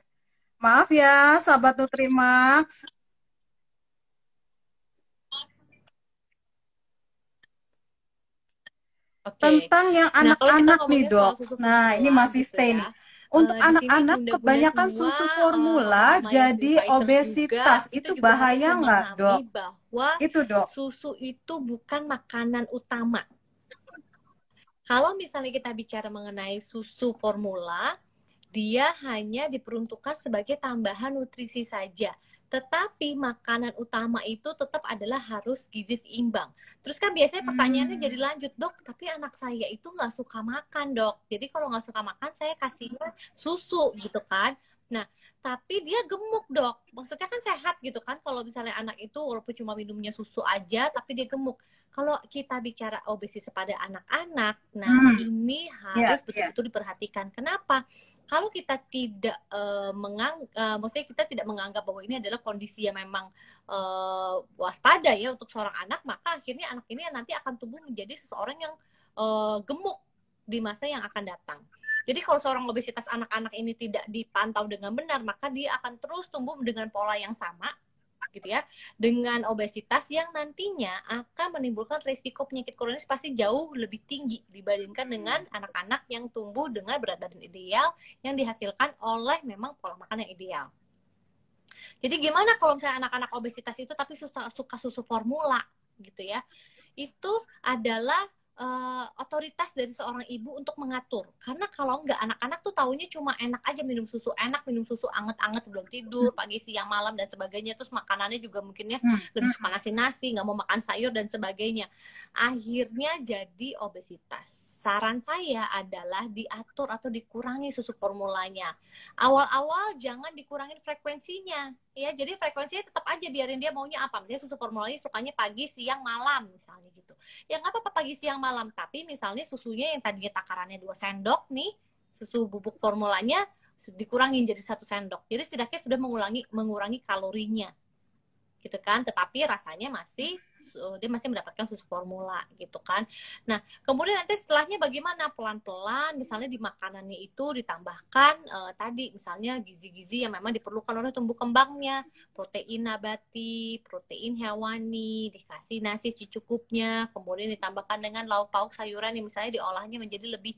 Maaf ya, sahabat Nutrimax. Oke. Tentang yang Nah, kalau kita anak-anak nih, ngomongin soal Dok. susu Nah, ini formula masih gitu stay nih. ya. Untuk Di sini anak-anak, bunda-bunda kebanyakan semua, susu formula mama-mama yang swing jadi fighters juga obesitas. itu Itu juga harus bahaya nggak, Dok? memahami bahwa Itu, Dok. susu itu bukan makanan utama. Kalau misalnya kita bicara mengenai susu formula, dia hanya diperuntukkan sebagai tambahan nutrisi saja, Tetapi makanan utama itu tetap adalah harus gizi seimbang. Terus kan biasanya pertanyaannya jadi Hmm. lanjut, dok, tapi anak saya itu nggak suka makan, dok. Jadi kalau nggak suka makan, saya kasihnya susu gitu kan. Nah, tapi dia gemuk, dok. Maksudnya kan sehat gitu kan. Kalau misalnya anak itu walaupun cuma minumnya susu aja, tapi dia gemuk. Kalau kita bicara obesitas pada anak-anak, nah Hmm. ini Ya, harus ya. betul-betul diperhatikan. Kenapa? Kalau kita tidak maksudnya kita tidak menganggap bahwa ini adalah kondisi yang memang waspada ya untuk seorang anak, maka akhirnya anak ini nanti akan tumbuh menjadi seseorang yang gemuk di masa yang akan datang. Jadi kalau seorang obesitas anak-anak ini tidak dipantau dengan benar, maka dia akan terus tumbuh dengan pola yang sama gitu ya, dengan obesitas yang nantinya akan menimbulkan risiko penyakit kronis pasti jauh lebih tinggi dibandingkan dengan anak-anak yang tumbuh dengan berat badan ideal yang dihasilkan oleh memang pola makan yang ideal. Jadi gimana kalau misalnya anak-anak obesitas itu tapi suka susu formula gitu ya? Itu adalah otoritas dari seorang ibu untuk mengatur. Karena kalau enggak, anak-anak tuh taunya cuma enak aja minum susu, enak minum susu anget-anget sebelum tidur, pagi, siang, malam, dan sebagainya. Terus makanannya juga mungkinnya Hmm. lebih suka nasi-nasi, nggak mau makan sayur, dan sebagainya. Akhirnya jadi obesitas. Saran saya adalah diatur atau dikurangi susu formulanya. Awal-awal jangan dikurangin frekuensinya. Ya, jadi frekuensinya tetap aja, biarin dia maunya apa. Misalnya susu formulanya sukanya pagi, siang, malam misalnya gitu. Ya nggak apa-apa pagi, siang, malam. Tapi misalnya susunya yang tadinya takarannya 2 sendok nih, susu bubuk formulanya dikurangin jadi 1 sendok. Jadi setidaknya sudah mengurangi kalorinya. Gitu kan, tetapi rasanya masih dia masih mendapatkan susu formula gitu kan. Nah, kemudian nanti setelahnya bagaimana? Pelan-pelan misalnya di makanannya itu ditambahkan tadi misalnya gizi-gizi yang memang diperlukan oleh tumbuh kembangnya, protein nabati, protein hewani, dikasih nasi secukupnya, kemudian ditambahkan dengan lauk pauk sayuran yang misalnya diolahnya menjadi lebih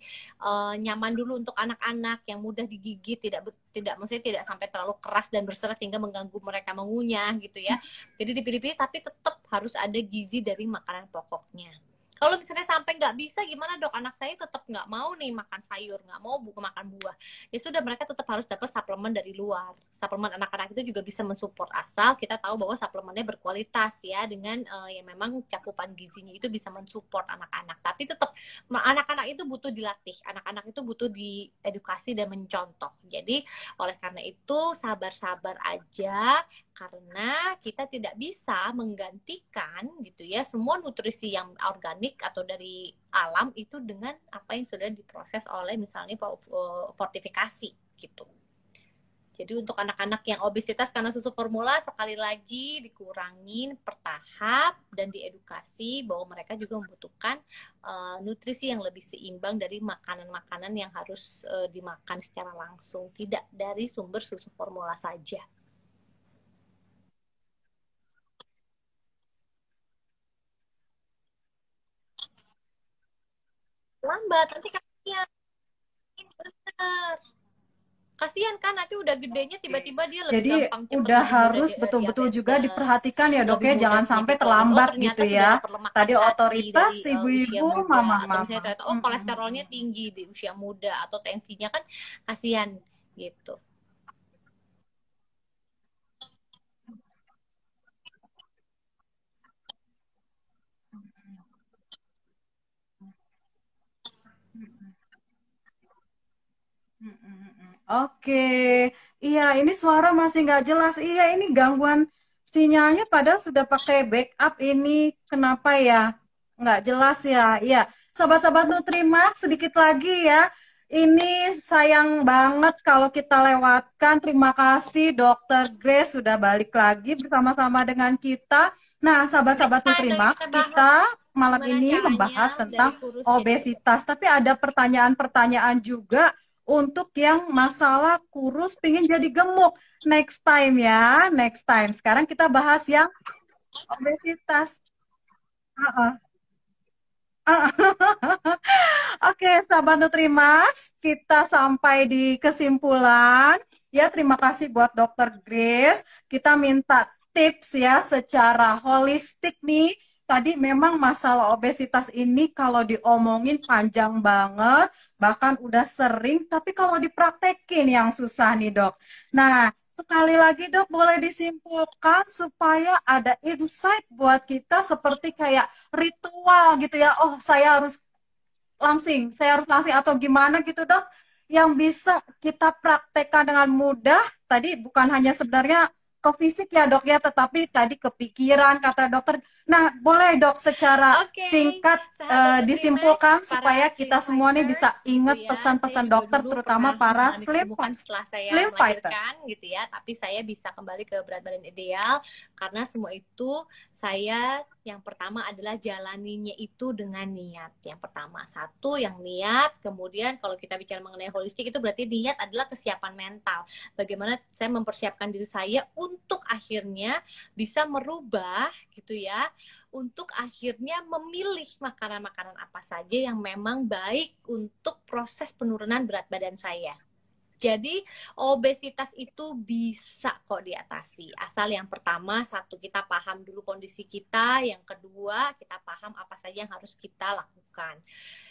nyaman dulu untuk anak-anak yang mudah digigit, tidak maksudnya tidak sampai terlalu keras dan berserat sehingga mengganggu mereka mengunyah gitu ya. Jadi dipilih-pilih tapi tetap harus ada gizi dari makanan pokoknya. Kalau misalnya sampai nggak bisa, gimana dok? Anak saya tetap nggak mau nih makan sayur, nggak mau makan buah. Ya sudah, mereka tetap harus dapat suplemen dari luar. Suplemen anak-anak itu juga bisa mensupport, asal kita tahu bahwa suplemennya berkualitas ya, dengan yang memang cakupan gizinya itu bisa mensupport anak-anak. Tapi tetap anak-anak itu butuh dilatih, anak-anak itu butuh diedukasi dan mencontoh. Jadi oleh karena itu sabar-sabar aja, karena kita tidak bisa menggantikan gitu ya semua nutrisi yang organik atau dari alam itu dengan apa yang sudah diproses oleh misalnya fortifikasi gitu. Jadi untuk anak-anak yang obesitas karena susu formula, sekali lagi dikurangin per tahap dan diedukasi bahwa mereka juga membutuhkan nutrisi yang lebih seimbang dari makanan-makanan yang harus dimakan secara langsung, tidak dari sumber susu formula saja. Lambat, nanti kasihan. Bener. Kasihan kan nanti udah gedenya Oke. tiba-tiba dia lebih Jadi gampang cepet udah lebih mudah harus betul-betul juga diabetes, diperhatikan ya dok lebih ya, mudah jangan penyakit sampai kronis. Oh terlambat ternyata gitu sudah ada ya. perlemakan Tadi hati otoritas dari usia ibu-ibu, muda, atau misalnya mama-mama. ternyata oh kolesterolnya tinggi di usia muda atau tensinya, kan kasihan gitu. Oke, iya ini suara masih nggak jelas. Iya ini gangguan sinyalnya padahal sudah pakai backup ini. Kenapa ya? Nggak jelas ya. Iya, sobat-sobat Nutrimax sedikit lagi ya. Ini sayang banget kalau kita lewatkan. Terima kasih Dokter Grace sudah balik lagi bersama-sama dengan kita. Nah, sahabat-sahabat Next time nanti Nutrimax, kita bahas kita malam gimana ini caranya membahas dari tentang kurusnya. obesitas. Tapi ada pertanyaan-pertanyaan juga untuk yang masalah kurus pingin jadi gemuk. Next time ya, next time. Sekarang kita bahas yang obesitas. Heeh. Oke, sahabat Nutrimas, kita sampai di kesimpulan. Ya, terima kasih buat Dokter Grace. Kita minta tips ya secara holistik nih. Tadi memang masalah obesitas ini kalau diomongin panjang banget, bahkan udah sering, tapi kalau dipraktekin yang susah nih dok. Nah, Sekali lagi dok, boleh disimpulkan supaya ada insight buat kita seperti kayak ritual gitu ya. Oh, saya harus langsing atau gimana gitu dok, yang bisa kita praktekkan dengan mudah. Tadi bukan hanya sebenarnya ke fisik ya dok ya, tetapi tadi kepikiran kata dokter. Nah, boleh dok secara Oke, singkat sahabat Nutrimax, disimpulkan supaya para kita slim semua nih bisa fighters gitu ingat ya. Saya pesan-pesan juga dokter, dulu terutama pernah para mengalami kegemukan setelah saya slim fighters. melahirkan gitu ya. Tapi saya bisa kembali ke berat badan ideal karena semua itu saya yang pertama adalah jalaninya itu dengan niat. Yang pertama, satu yang niat, kemudian kalau kita bicara mengenai holistik itu berarti niat adalah kesiapan mental. Bagaimana saya mempersiapkan diri saya untuk akhirnya bisa merubah gitu ya, untuk akhirnya memilih makanan-makanan apa saja yang memang baik untuk proses penurunan berat badan saya. Jadi obesitas itu bisa kok diatasi. Asal yang pertama, satu, kita paham dulu kondisi kita. Yang kedua, kita paham apa saja yang harus kita lakukan.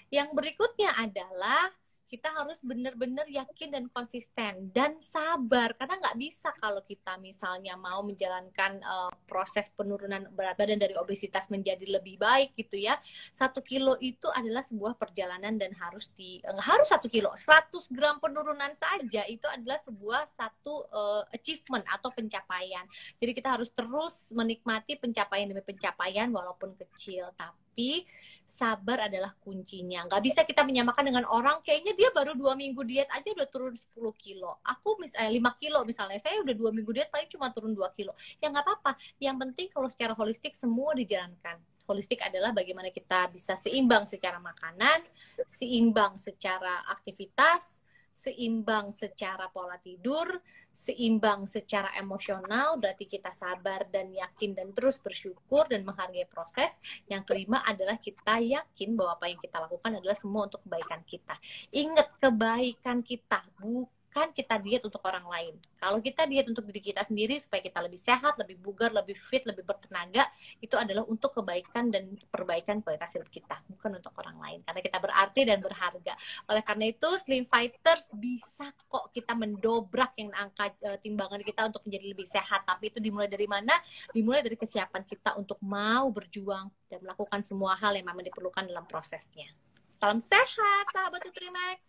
Yang berikutnya adalah kita harus benar-benar yakin dan konsisten dan sabar, karena nggak bisa kalau kita misalnya mau menjalankan proses penurunan berat badan dari obesitas menjadi lebih baik gitu ya. 1 kilo itu adalah sebuah perjalanan dan nggak harus 1 kilo, 100 gram penurunan saja itu adalah sebuah satu achievement atau pencapaian. Jadi kita harus terus menikmati pencapaian demi pencapaian walaupun kecil, tapi sabar adalah kuncinya. Nggak bisa kita menyamakan dengan orang, kayaknya dia baru 2 minggu diet aja udah turun 10 kilo. Aku misalnya 5 kilo misalnya, saya udah 2 minggu diet paling cuma turun 2 kilo. Ya nggak apa-apa. Yang penting kalau secara holistik semua dijalankan. Holistik adalah bagaimana kita bisa seimbang secara makanan, seimbang secara aktivitas, seimbang secara pola tidur, seimbang secara emosional, berarti kita sabar dan yakin dan terus bersyukur dan menghargai proses. Yang kelima adalah kita yakin bahwa apa yang kita lakukan adalah semua untuk kebaikan kita. Ingat, kebaikan kita, bukan kita diet untuk orang lain. Kalau kita diet untuk diri kita sendiri supaya kita lebih sehat, lebih bugar, lebih fit, lebih bertenaga, itu adalah untuk kebaikan dan perbaikan kualitas hidup kita, bukan untuk orang lain. Karena kita berarti dan berharga. Oleh karena itu, Slim Fighters bisa kok kita mendobrak yang angka timbangan kita untuk menjadi lebih sehat. Tapi itu dimulai dari mana? Dimulai dari kesiapan kita untuk mau berjuang dan melakukan semua hal yang memang diperlukan dalam prosesnya. Salam sehat, sahabat Nutrimax.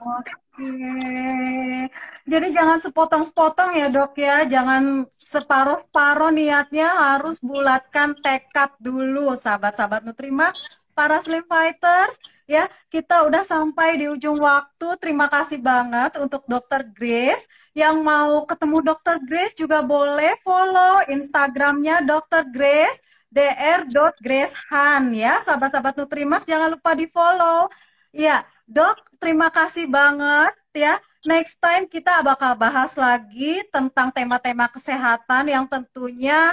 Oke. Jadi jangan sepotong-sepotong ya dok ya, jangan separuh-separuh, niatnya harus bulatkan tekad dulu sahabat-sahabat Nutrimax, para Slim Fighters ya. Kita udah sampai di ujung waktu, terima kasih banget untuk Dokter Grace. Yang mau ketemu Dokter Grace juga boleh follow Instagramnya Dokter Grace, dr.gracehan ya, sahabat-sahabat Nutrimax jangan lupa di follow. Ya, Dok, terima kasih banget ya. Next time kita bakal bahas lagi tentang tema-tema kesehatan yang tentunya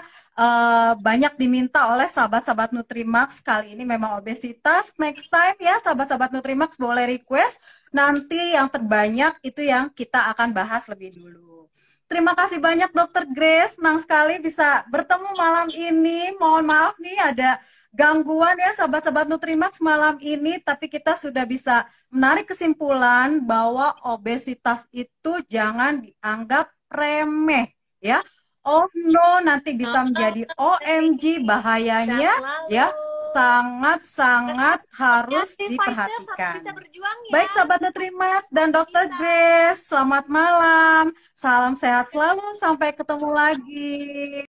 banyak diminta oleh sahabat-sahabat Nutrimax. Kali ini memang obesitas. Next time ya, sahabat-sahabat Nutrimax boleh request. Nanti yang terbanyak itu yang kita akan bahas lebih dulu. Terima kasih banyak Dokter Grace. Senang sekali bisa bertemu malam ini. Mohon maaf nih ada gangguan ya sahabat-sahabat Nutrimax malam ini, tapi kita sudah bisa menarik kesimpulan bahwa obesitas itu jangan dianggap remeh ya. Oh no, nanti bisa menjadi OMG, bahayanya ya, sangat-sangat harus diperhatikan. Baik sahabat Nutrimax dan Dokter Grace, selamat malam. Salam sehat selalu, sampai ketemu lagi.